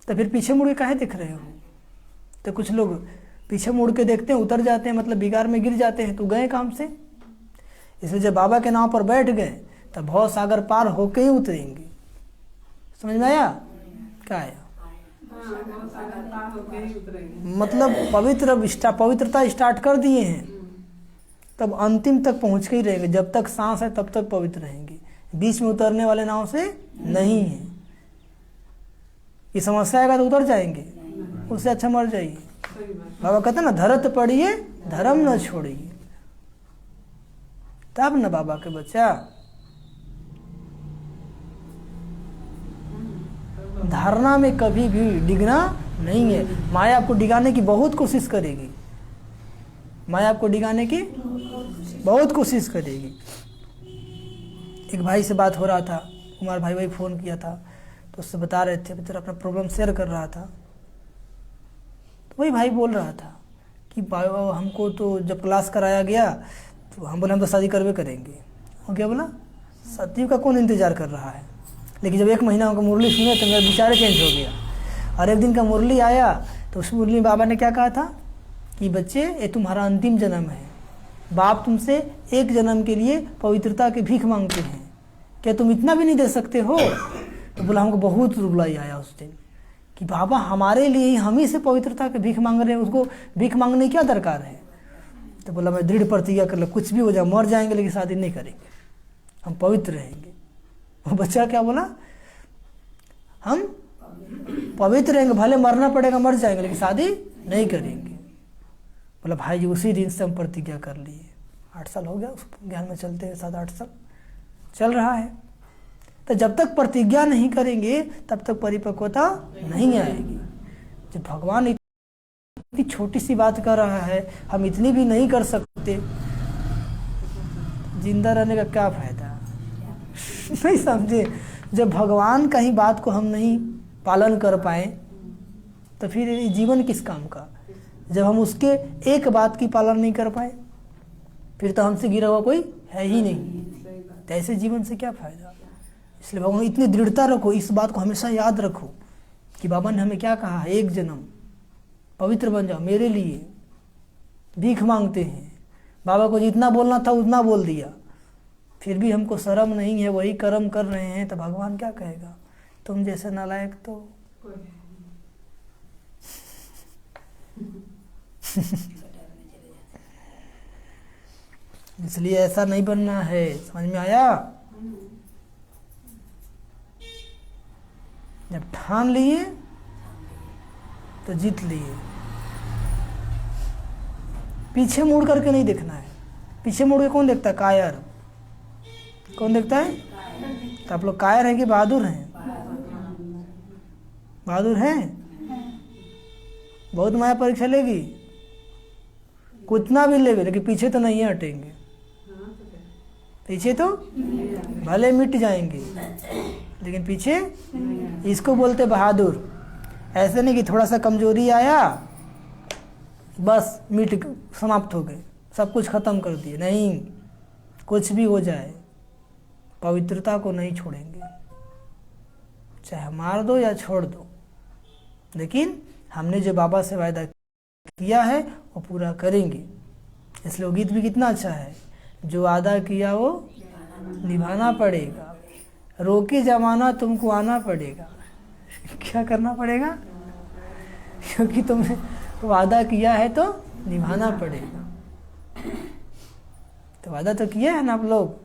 तो फिर पीछे मुड़ के काहे दिख रहे हो? तो कुछ लोग पीछे मुड़ के देखते हैं, उतर जाते हैं, मतलब बिगाड़ में गिर जाते हैं, तो गए काम से। इसलिए जब बाबा के नाव पर बैठ गए तब भव सागर पार होके ही उतरेंगे। समझ में आया? क्या आया? मतलब पवित्रता स्टार्ट कर दिए हैं, तब अंतिम तक पहुंच के ही रहेंगे। जब तक सांस है तब तक पवित्र रहेंगे। बीच में उतरने वाले नाव से नहीं है। ये समस्या आएगा तो उतर जाएंगे, उससे अच्छा मर जाइए। बाबा कहते ना धरत पड़िए धर्म न छोड़िए, तब न बाबा के बच्चा। धारणा में कभी भी डिगना नहीं है। माया आपको डिगाने की बहुत कोशिश करेगी। माया आपको डिगाने की बहुत कोशिश करेगी। एक भाई से बात हो रहा था, कुमार भाई फ़ोन किया था, तो उससे बता रहे थे, बेचारा अपना प्रॉब्लम शेयर कर रहा था। तो वही भाई बोल रहा था कि हमको तो जब क्लास कराया गया तो हम बोले हम तो शादी करवे करेंगे। वो क्या बोला? सती का कौन इंतज़ार कर रहा है? लेकिन जब 1 महीना का मुरली सुने तो मेरा विचार चेंज हो गया। और एक दिन का मुरली आया तो उस मुरली में बाबा ने क्या कहा था कि बच्चे ये तुम्हारा अंतिम जन्म है। बाप तुमसे 1 जन्म के लिए पवित्रता की भीख मांगते हैं। क्या तुम इतना भी नहीं दे सकते हो? तो बोला हमको बहुत रुलाई आया उस दिन कि बाबा हमारे लिए ही, हम ही से पवित्रता के भीख मांग रहे हैं, उसको भीख मांगने क्या दरकार है? तो बोला मैं दृढ़ प्रतिज्ञा कर लो, कुछ भी हो जाए, मर जाएंगे लेकिन शादी नहीं करेंगे, हम पवित्र रहेंगे। वो बच्चा क्या बोला? हम पवित्र रहेंगे, भले मरना पड़ेगा, मर जाएंगे, लेकिन शादी नहीं करेंगे। बोला भाई जी उसी दिन से हम प्रतिज्ञा कर लिए। 8 साल हो गया उस ज्ञान में चलते हैं, 7-8 साल चल रहा है। तो जब तक प्रतिज्ञा नहीं करेंगे तब तक परिपक्वता नहीं आएगी। जब भगवान इतनी छोटी सी बात कर रहा है, हम इतनी भी नहीं कर सकते, जिंदा रहने का क्या फायदा? नहीं समझे? जब भगवान का ही बात को हम नहीं पालन कर पाए तो फिर जीवन किस काम का? जब हम उसके एक बात की पालन नहीं कर पाए फिर तो हमसे गिरा हुआ कोई है ही नहीं, तो ऐसे जीवन से क्या फायदा? इसलिए भगवान इतनी दृढ़ता रखो, इस बात को हमेशा याद रखो कि बाबा ने हमें क्या कहा, एक जन्म पवित्र बन जाओ, मेरे लिए भीख मांगते हैं। बाबा को जितना बोलना था उतना बोल दिया, फिर भी हमको शर्म नहीं है, वही कर्म कर रहे हैं, तो भगवान क्या कहेगा? तुम जैसे नालायक तो इसलिए ऐसा नहीं बनना है। समझ में आया? जब ठान लिए तो जीत लिए। पीछे मुड़ करके नहीं देखना है। पीछे मुड़ के कौन देखता है? कायर। कौन देखता है? तो आप लोग कायर हैं कि बहादुर हैं? बहादुर हैं? बहुत माया परीक्षा लेगी, कितना भी लेगे, लेकिन पीछे तो नहीं हटेंगे। पीछे तो भले मिट जाएंगे लेकिन पीछे, इसको बोलते बहादुर। ऐसे नहीं कि थोड़ा सा कमजोरी आया बस मिट समाप्त हो गए, सब कुछ खत्म कर दिए। नहीं, कुछ भी हो जाए पवित्रता को नहीं छोड़ेंगे, चाहे मार दो या छोड़ दो, लेकिन हमने जो बाबा से वायदा किया है वो पूरा करेंगे। इसलिए वो गीत भी कितना अच्छा है, जो वादा किया वो निभाना पड़ेगा, रोके जमाना तुमको आना पड़ेगा। क्या करना पड़ेगा? क्योंकि तुमने वादा किया है तो निभाना पड़ेगा। तो वादा तो किया है ना आप लोग?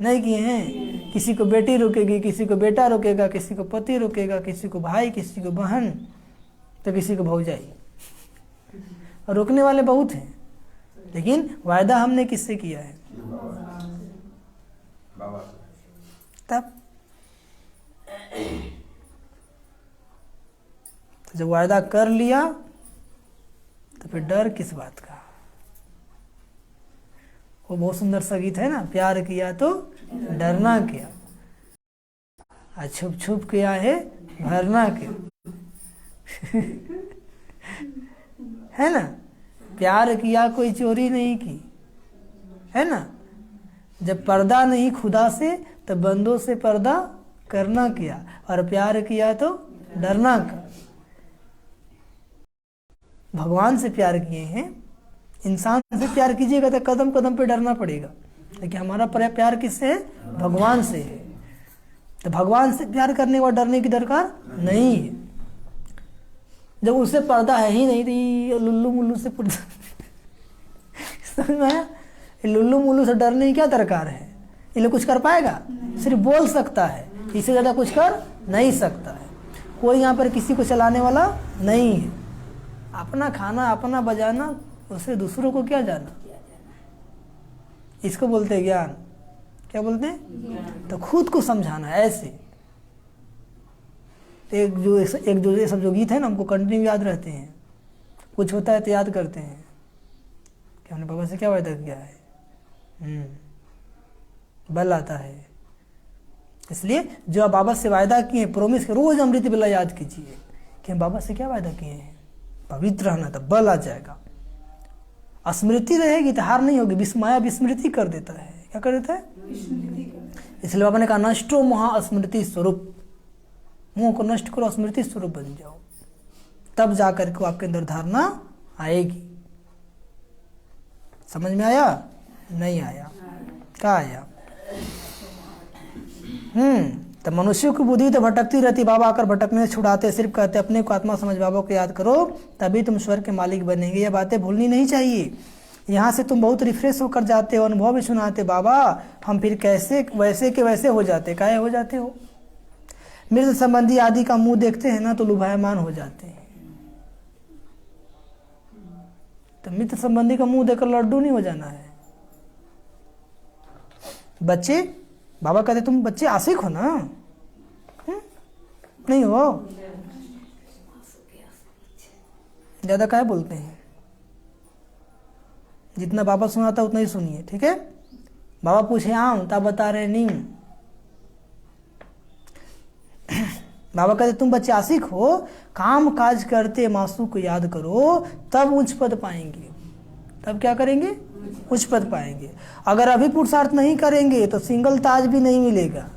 नहीं किए हैं? किसी को बेटी रोकेगी, किसी को बेटा रोकेगा, किसी को पति रोकेगा, किसी को भाई, किसी को बहन, तो किसी को भौजाई। और रोकने वाले बहुत हैं, लेकिन वायदा हमने किससे किया है? तब तो जब वायदा कर लिया तो फिर डर किस बात का? वो बहुत सुंदर सा गीत है ना, प्यार किया तो डरना क्या, और छुप छुप किया है भरना क्या। है ना? प्यार किया कोई चोरी नहीं की, है ना? जब पर्दा नहीं खुदा से तो बंदों से पर्दा करना क्या, और प्यार किया तो डरना का। भगवान से प्यार किए हैं, इंसान से प्यार कीजिएगा तो कदम कदम पे डरना पड़ेगा, लेकिन हमारा प्यार किससे है? भगवान से है। तो भगवान से प्यार करने का डरने की दरकार नहीं है। जब उससे पर्दा है ही नहीं तो ये लुल्लू मुल्लू से समझ में आया? लुल्लू मुल्लू से डरने की क्या दरकार है? ये लोग कुछ कर पाएगा? सिर्फ बोल सकता है, इससे ज़्यादा कुछ कर नहीं सकता है। कोई यहाँ पर किसी को चलाने वाला नहीं है। अपना खाना, अपना बजाना, उससे दूसरों को क्या जाना? इसको बोलते हैं ज्ञान। क्या बोलते हैं? तो खुद को समझाना है ऐसे। एक जो ये सब जो गीत है ना, हमको कंटिन्यू याद रहते हैं। कुछ होता है तो याद करते हैं कि हमने बाबा से क्या वायदा किया है। बल आता है। इसलिए जो आप बाबा से वायदा किए, प्रोमिस के रोज अमृत बेला याद कीजिए कि हम बाबा से क्या वायदा किए हैं। पवित्र रहना, तो बल आ जाएगा। स्मृति रहेगी तो हार नहीं होगी। विस्माया विस्मृति कर देता है। क्या कर देता है? इसलिए बाबा ने कहा नष्टो महा स्मृति स्वरूप, मुंह को नष्ट करो, स्मृति स्वरूप बन जाओ, तब जाकर के आपके अंदर धारणा आएगी। समझ में आया? नहीं आया? क्या आया? तो मनुष्यों की बुद्धि तो भटकती रहती, बाबा आकर भटकने से छुड़ाते, सिर्फ कहते अपने को आत्मा समझ बाबा को याद करो तभी तुम स्वर्ग के मालिक बनेंगे। ये बातें भूलनी नहीं चाहिए। यहाँ से तुम बहुत रिफ्रेश होकर जाते हो, अनुभव भी सुनाते, बाबा हम फिर कैसे वैसे के वैसे हो जाते, काहे हो जाते हो। मित्र संबंधी आदि का मुंह देखते हैं ना तो लुभायमान हो जाते हैं। तो मित्र संबंधी का मुंह देखकर लड्डू नहीं हो जाना है। बच्चे, बाबा कहते तुम बच्चे आशिक हो ना, नहीं हो, ज्यादा काहे बोलते हैं। जितना बाबा सुनाता उतना ही सुनिए, ठीक है। बाबा पूछे आम तब बता रहे नीम। बाबा कहते तुम बच्चे आशिक हो, काम काज करते मासू को याद करो तब उच्च पद पाएंगे। तब क्या करेंगे? उच्च पद पाएंगे। अगर अभी पुरुषार्थ नहीं करेंगे तो सिंगल ताज भी नहीं मिलेगा,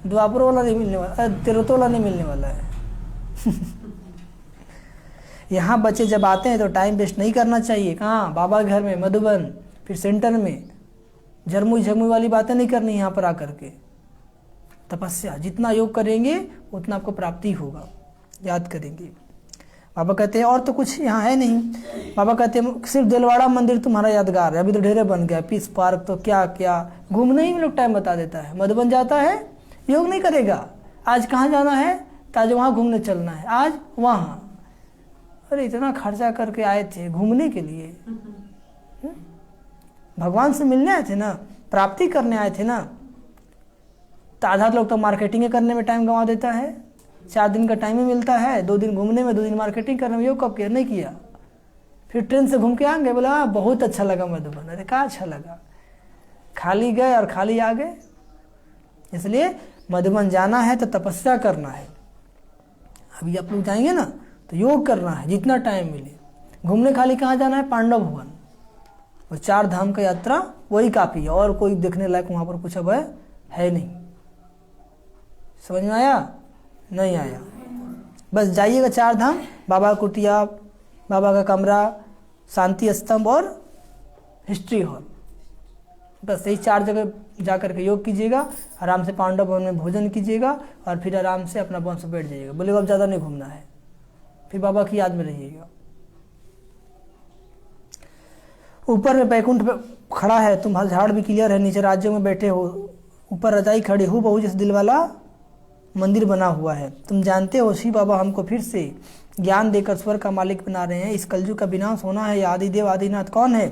द्वापर वाला नहीं मिलने वाला, तिरतो वाला नहीं मिलने वाला है। यहाँ बच्चे जब आते हैं तो टाइम वेस्ट नहीं करना चाहिए। कहाँ? बाबा घर में, मधुबन, फिर सेंटर में। झरमुई झरमुई वाली बातें नहीं करनी यहाँ पर आकर के। तपस्या, जितना योग करेंगे उतना आपको प्राप्ति होगा, याद करेंगे। बाबा कहते हैं और तो कुछ यहाँ है नहीं। बाबा कहते हैं सिर्फ दिलवाड़ा मंदिर तुम्हारा यादगार है, अभी तो ढेरे बन गया, पीस पार्क तो क्या क्या, घूमने ही में लोग टाइम बता देता है। मधुबन जाता है, योग नहीं करेगा, आज कहाँ जाना है तो आज वहाँ घूमने चलना है, आज वहाँ। अरे इतना खर्चा करके आए थे घूमने के लिए, भगवान से मिलने आए थे ना, प्राप्ति करने आए थे ना। तो आधा लोग तो मार्केटिंग करने में टाइम गंवा देता है, 4 दिन का टाइम ही मिलता है, 2 दिन घूमने में, 2 दिन मार्केटिंग करने में। योग कब किया? नहीं किया। फिर ट्रेन से घूम के आ गए, बोला बहुत अच्छा लगा मधुबन। अरे क्या अच्छा लगा, खाली गए और खाली आ गए। इसलिए मधुबन जाना है तो तपस्या करना है। अभी आप लोग जाएंगे ना तो योग करना है जितना टाइम मिले। घूमने खाली कहाँ जाना है? पांडव भवन और 4 धाम का यात्रा वही काफ़ी है, और कोई देखने लायक वहाँ पर कुछ अब है नहीं। समझ में आया? नहीं आया? बस जाइएगा 4 धाम, बाबा कुटिया, बाबा का कमरा, शांति स्तंभ और हिस्ट्री हॉल, बस यही 4 जगह जा करके योग कीजिएगा। आराम से पांडव भवन में भोजन कीजिएगा और फिर आराम से अपना बंश बैठ जाइएगा। बोले अब ज़्यादा नहीं घूमना है, फिर बाबा की याद में रहिएगा। ऊपर में बैकुंठ पे खड़ा है, तुम झाड़ भी क्लियर है, नीचे राज्यों में बैठे हो, ऊपर रजाई खड़ी हो, बहु जिस दिल वाला मंदिर बना हुआ है। तुम जानते हो शिव बाबा हमको फिर से ज्ञान देकर स्वर्ग का मालिक बना रहे हैं। इस कलयुग का विनाश होना है। आदिदेव आदिनाथ कौन है?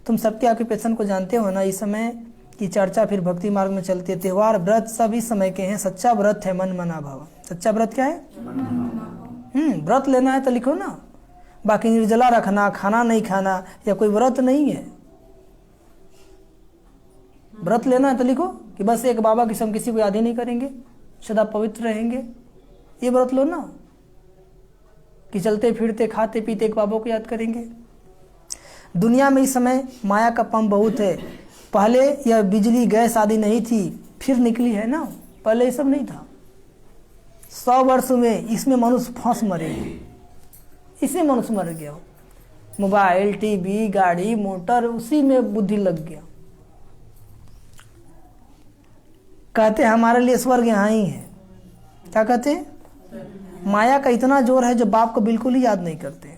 तुम सबके ऑक्यूपेशन को जानते हो ना। इस समय की चर्चा फिर भक्ति मार्ग में चलती है। त्यौहार व्रत सब इस समय के हैं। सच्चा व्रत है मन मना भाव। सच्चा व्रत क्या है? व्रत लेना है तो लिखो ना, बाकी निर्जला रखना, खाना नहीं खाना या कोई व्रत नहीं है। व्रत लेना है तो लिखो कि बस एक बाबा की हम किसी को याद ही नहीं करेंगे, सदा पवित्र रहेंगे। ये व्रत लो ना कि चलते फिरते खाते पीते एक बाबा को याद करेंगे। दुनिया में इस समय माया का पंप बहुत है। पहले यह बिजली गैस आदि नहीं थी, फिर निकली है ना। पहले ये सब नहीं था। 100 वर्ष में इसमें मनुष्य फंस मरेंगे, इसमें मनुष्य मर गया। मोबाइल, टीवी, गाड़ी, मोटर, उसी में बुद्धि लग गया। कहते हमारे लिए स्वर्ग यहाँ ही है। क्या कहते हैं? माया का इतना जोर है जो बाप को बिल्कुल ही याद नहीं करते।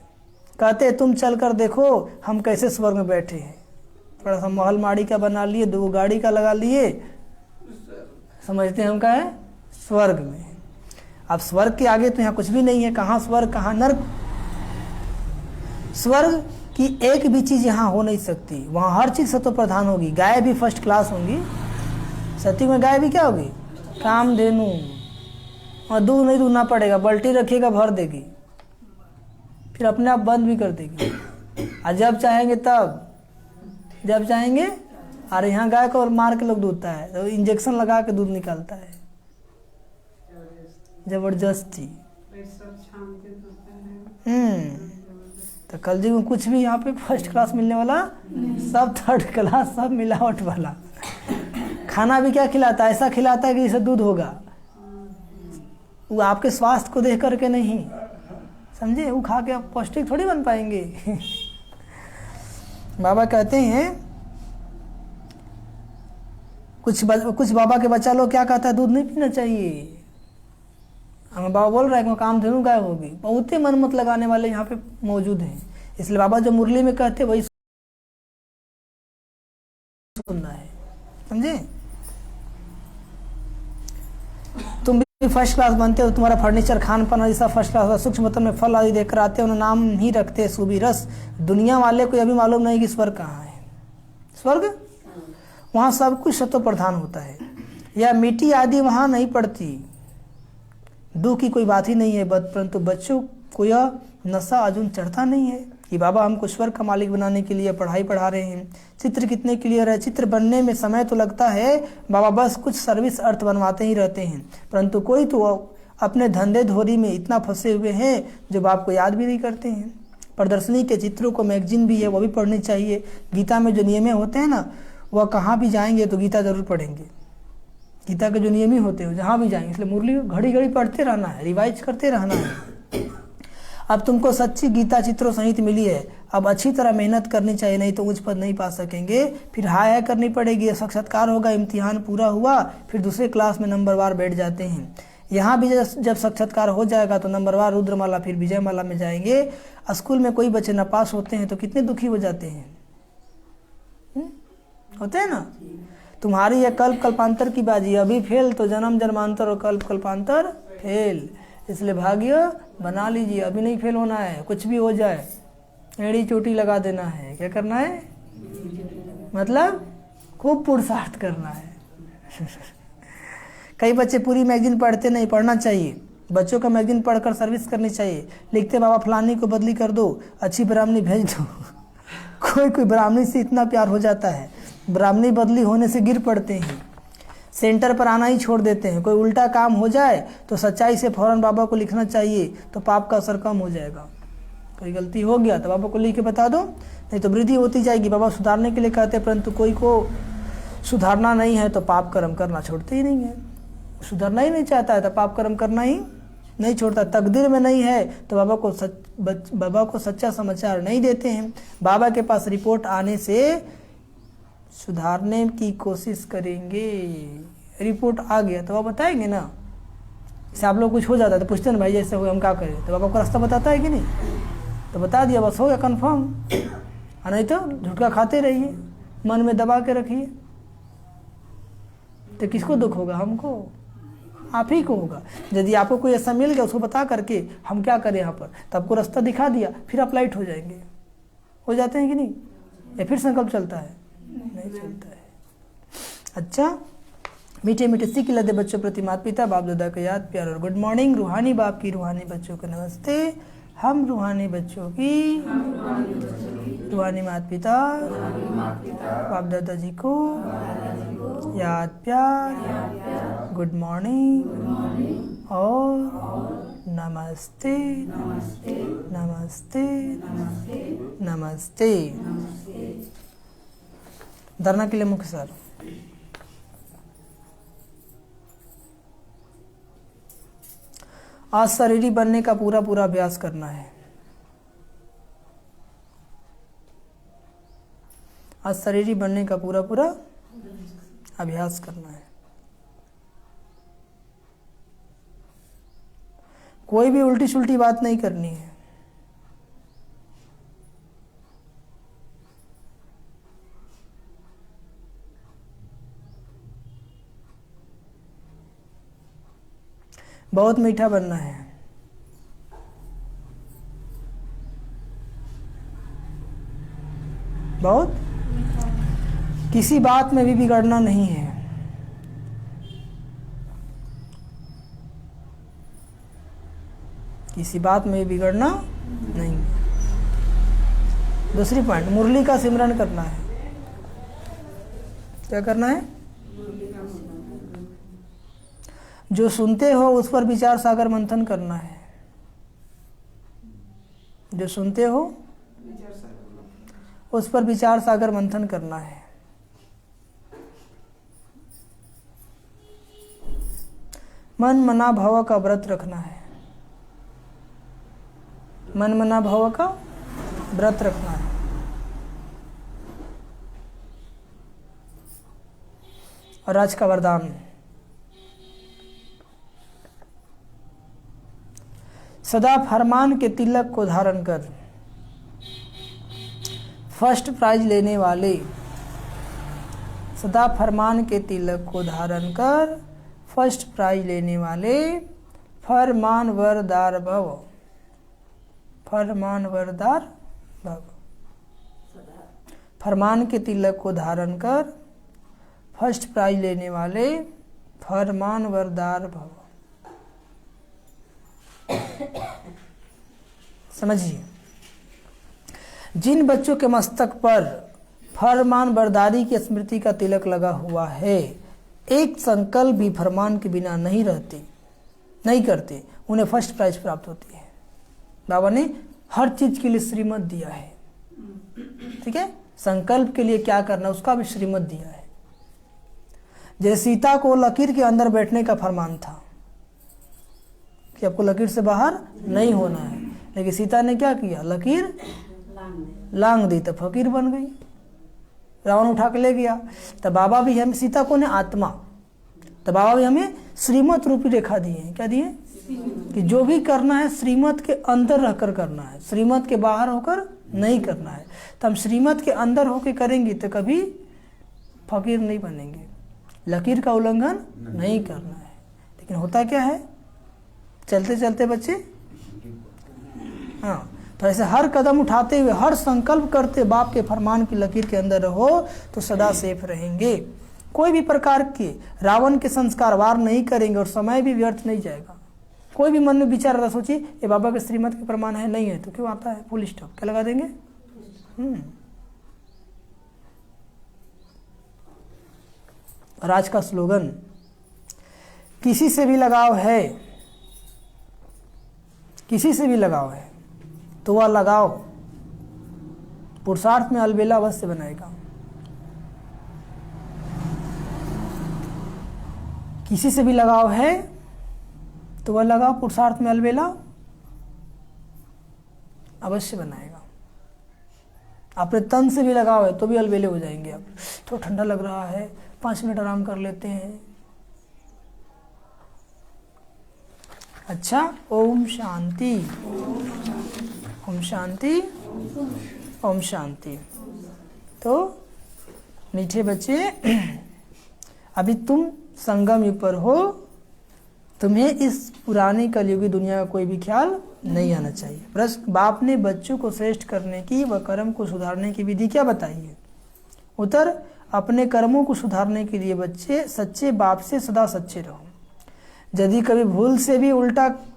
कहते तुम चल कर देखो हम कैसे स्वर्ग में बैठे हैं। थोड़ा सा महल माड़ी का बना लिए, 2 गाड़ी का लगा लिए, समझते हैं हम क्या है? स्वर्ग में। अब स्वर्ग के आगे तो यहाँ कुछ भी नहीं है। कहाँ स्वर्ग, कहाँ नर्क। स्वर्ग की एक भी चीज़ यहाँ हो नहीं सकती। वहाँ हर चीज़ सत्व प्रधान होगी। गाय भी फर्स्ट क्लास होंगी। सत्युग में गाय भी क्या होगी? कामधेनु। और दूध नहीं दूधना पड़ेगा, बाल्टी रखिएगा भर देगी, फिर अपने आप बंद भी कर देगी। और जब चाहेंगे तब, जब चाहेंगे। और यहाँ गाय को मार के लोग दूधता है, तो इंजेक्शन लगा के दूध निकालता है जबरदस्ती। तो कलयुग में कुछ भी यहाँ पे फर्स्ट क्लास मिलने वाला, सब थर्ड क्लास, सब मिलावट वाला। खाना भी क्या खिलाता है? ऐसा खिलाता है कि जैसे दूध होगा। वो आपके स्वास्थ्य को देख करके नहीं, समझे? वो खा के आप पौष्टिक थोड़ी बन पाएंगे। बाबा कहते हैं कुछ बाबा के बच्चा लोग क्या कहता है, दूध नहीं पीना चाहिए। हमें बाबा बोल रहा है कि कामधेनु गायब होगी। बहुत ही मन मत लगाने वाले यहाँ पे मौजूद हैं, इसलिए बाबा जो मुरली में कहते वही सुनना है, समझे। तुम भी फर्स्ट क्लास बनते हो, तुम्हारा फर्नीचर खान पान ऐसा फर्स्ट क्लास, सूक्ष्मतम में फल आदि देकर आते हो, उन्हें नाम ही रखते सुबी रस। दुनिया वाले को अभी मालूम नहीं कि स्वर्ग कहाँ है। स्वर्ग वहाँ सब कुछ सत्व प्रधान होता है, या मिट्टी आदि वहाँ नहीं पड़ती। दुख की कोई बात ही नहीं है, परंतु बच्चों को यह नशा अजून चढ़ता नहीं है कि बाबा हमको स्वर्ग का मालिक बनाने के लिए पढ़ाई पढ़ा रहे हैं। चित्र कितने क्लियर है, चित्र बनने में समय तो लगता है, बाबा बस कुछ सर्विस अर्थ बनवाते ही रहते हैं, परंतु कोई तो अपने धंधे धोरी में इतना फंसे हुए हैं जो बाप को याद भी नहीं करते हैं। प्रदर्शनी के चित्रों को मैगजीन भी है, वो भी पढ़नी चाहिए। गीता में जो नियम होते हैं ना, वह कहाँ भी जाएंगे तो गीता जरूर पढ़ेंगे। गीता के जो नियम होते हैं जहाँ भी जाएंगे, इसलिए मुरली घड़ी घड़ी पढ़ते रहना है, रिवाइज करते रहना है। अब तुमको सच्ची गीता चित्रों सहित मिली है, अब अच्छी तरह मेहनत करनी चाहिए, नहीं तो उच्च पद नहीं पा सकेंगे। फिर हाय हाय करनी पड़ेगी, साक्षात्कार होगा, इम्तिहान पूरा हुआ, फिर दूसरे क्लास में नंबरवार बैठ जाते हैं। यहाँ भी जब साक्षात्कार हो जाएगा तो नंबरवार रुद्रमाला फिर विजयमाला में जाएंगे। स्कूल में कोई बच्चे न पास होते हैं तो कितने दुखी हो जाते हैं, होते हैं ना। तुम्हारी यह कल्प कल्पांतर की बाजी, अभी फेल तो जन्म जन्मांतर और कल्प कल्पांतर फेल। इसलिए भाग्य बना लीजिए, अभी नहीं फेल होना है, कुछ भी हो जाए एड़ी चोटी लगा देना है। क्या करना है, मतलब खूब पुरुषार्थ करना है। कई बच्चे पूरी मैगजीन पढ़ते नहीं, पढ़ना चाहिए। बच्चों का मैगजीन पढ़कर सर्विस करनी चाहिए। लिखते बाबा फलानी को बदली कर दो, अच्छी ब्राह्मणी भेज दो। कोई ब्राह्मणी से इतना प्यार हो जाता है, ब्राह्मणी बदली होने से गिर पड़ते हैं, सेंटर पर आना ही छोड़ देते हैं। कोई उल्टा काम हो जाए तो सच्चाई से फौरन बाबा को लिखना चाहिए, तो पाप का असर कम हो जाएगा। कोई गलती हो गया तो बाबा को लिख के बता दो, नहीं तो वृद्धि होती जाएगी। बाबा सुधारने के लिए कहते हैं, परंतु कोई को सुधारना नहीं है तो पाप कर्म करना छोड़ते ही नहीं है। सुधरना ही नहीं चाहता है तो पाप कर्म करना ही नहीं छोड़ता। तकदीर में नहीं है तो बाबा को सच्चा समाचार नहीं देते हैं। बाबा के पास रिपोर्ट आने से सुधारने की कोशिश करेंगे। रिपोर्ट आ गया तो बाबा बताएंगे ना। जैसे आप लोग कुछ हो जाता है तो पूछते हैं ना, भाई जैसे हो हम क्या करें, तो बाबा को रास्ता बताता है कि नहीं, तो बता दिया, बस हो गया कन्फर्म। नहीं तो झुटका खाते रहिए, मन में दबा के रखिए, तो किसको दुख होगा, हमको, आप ही को होगा। यदि आपको कोई ऐसा मिल गया, उसको बता करके हम क्या करें यहाँ पर, तो आपको रास्ता दिखा दिया, फिर आप लाइट हो जाएंगे। हो जाते हैं कि नहीं, या फिर संकल्प चलता है, नहीं चलता है। अच्छा, मीठे मीठे सीख लदे बच्चों प्रति माता पिता बाप दादा का याद प्यार और गुड मॉर्निंग। रूहानी बाप की रूहानी बच्चों को नमस्ते। हम रूहानी बच्चों की रूहानी माता पिता बाप दादा जी को याद प्यार, गुड मॉर्निंग और नमस्ते नमस्ते नमस्ते। धरना के लिए मुख्य सर। आज शरीरी बनने का पूरा अभ्यास करना है। आज शरीरी बनने का पूरा अभ्यास करना है। कोई भी उल्टी सुल्टी बात नहीं करनी है। बहुत मीठा बनना है। बहुत, किसी बात में भी बिगड़ना नहीं है। किसी बात में भी बिगड़ना नहीं है। दूसरी पॉइंट, मुरली का सिमरन करना है। क्या करना है? जो सुनते हो उस पर विचार सागर मंथन करना है। जो सुनते हो उस पर विचार सागर मंथन करना है। मन मना भाव का व्रत रखना है। मन मना भाव का व्रत रखना है। और राज का वरदान, सदा फरमान के तिलक को धारण कर फर्स्ट प्राइज लेने वाले, सदा फरमान के तिलक को धारण कर फर्स्ट प्राइज लेने वाले फरमान वरदार भव, फरमान वरदार भव। फरमान के तिलक को धारण कर फर्स्ट प्राइज लेने वाले फरमान वरदार भव। समझिए, जिन बच्चों के मस्तक पर फरमान बरदारी की स्मृति का तिलक लगा हुआ है, एक संकल्प भी फरमान के बिना नहीं रहते, नहीं करते, उन्हें फर्स्ट प्राइज प्राप्त होती है। बाबा ने हर चीज के लिए श्रीमत दिया है, ठीक है, संकल्प के लिए क्या करना उसका भी श्रीमत दिया है। जैसे सीता को लकीर के अंदर बैठने का फरमान था कि आपको लकीर से बाहर नहीं होना है, लेकिन सीता ने क्या किया, लकीर लांग दी तो फकीर बन गई, रावण उठा के ले गया। तब बाबा भी हमें, सीता को ने आत्मा, तो बाबा भी हमें श्रीमत रूपी रेखा दिए हैं। क्या दिए कि जो भी करना है श्रीमत के अंदर रहकर करना है, श्रीमत के बाहर होकर नहीं करना है। तो हम श्रीमत के अंदर होकर करेंगे तो कभी फकीर नहीं बनेंगे, लकीर का उल्लंघन नहीं करना है। लेकिन होता क्या है, चलते चलते बच्चे, हाँ, तो ऐसे हर कदम उठाते हुए, हर संकल्प करते बाप के फरमान की लकीर के अंदर रहो तो सदा सेफ रहेंगे। कोई भी प्रकार के रावण के संस्कार वार नहीं करेंगे और समय भी व्यर्थ नहीं जाएगा। कोई भी मन में विचार आता, सोचिए ये बाबा के श्रीमत के प्रमाण है, नहीं है तो क्यों आता है, फुल स्टॉप, क्या लगा देंगे। और आज का स्लोगन, किसी से भी लगाव है, किसी से भी लगाव है तो वह लगाव पुरुषार्थ में अलबेला अवश्य बनाएगा। किसी से भी लगाव है तो वह लगाव पुरुषार्थ में अलबेला अवश्य बनाएगा। अपने तन से भी लगाव है तो भी अलबेले हो जाएंगे आप। तो ठंडा लग रहा है, 5 मिनट आराम कर लेते हैं। अच्छा, ओम शांति, ओम शांति, ओम शांति। तो मीठे बच्चे, अभी तुम संगम युग पर हो, तुम्हें इस पुरानी कलयुगी दुनिया का कोई भी ख्याल नहीं आना चाहिए। प्रश्न, बाप ने बच्चों को श्रेष्ठ करने की व कर्म को सुधारने की विधि क्या बताई है? उत्तर, अपने कर्मों को सुधारने के लिए बच्चे सच्चे बाप से सदा सच्चे रहो। यदि कभी भूल से भी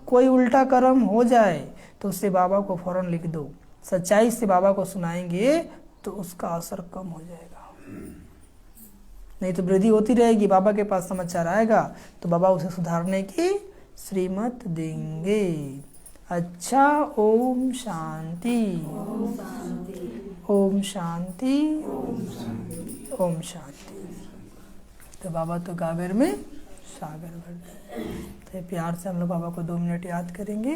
कोई उल्टा कर्म हो जाए तो उससे बाबा को फौरन लिख दो। सच्चाई से बाबा को सुनाएंगे तो उसका असर कम हो जाएगा, नहीं तो वृद्धि होती रहेगी। बाबा के पास समाचार आएगा तो बाबा उसे सुधारने की श्रीमत देंगे। अच्छा, ओम शांति, ओम शांति, ओम शांति। तो बाबा तो गागर में सागर भर। तो प्यार से हम लोग बाबा को 2 मिनट याद करेंगे।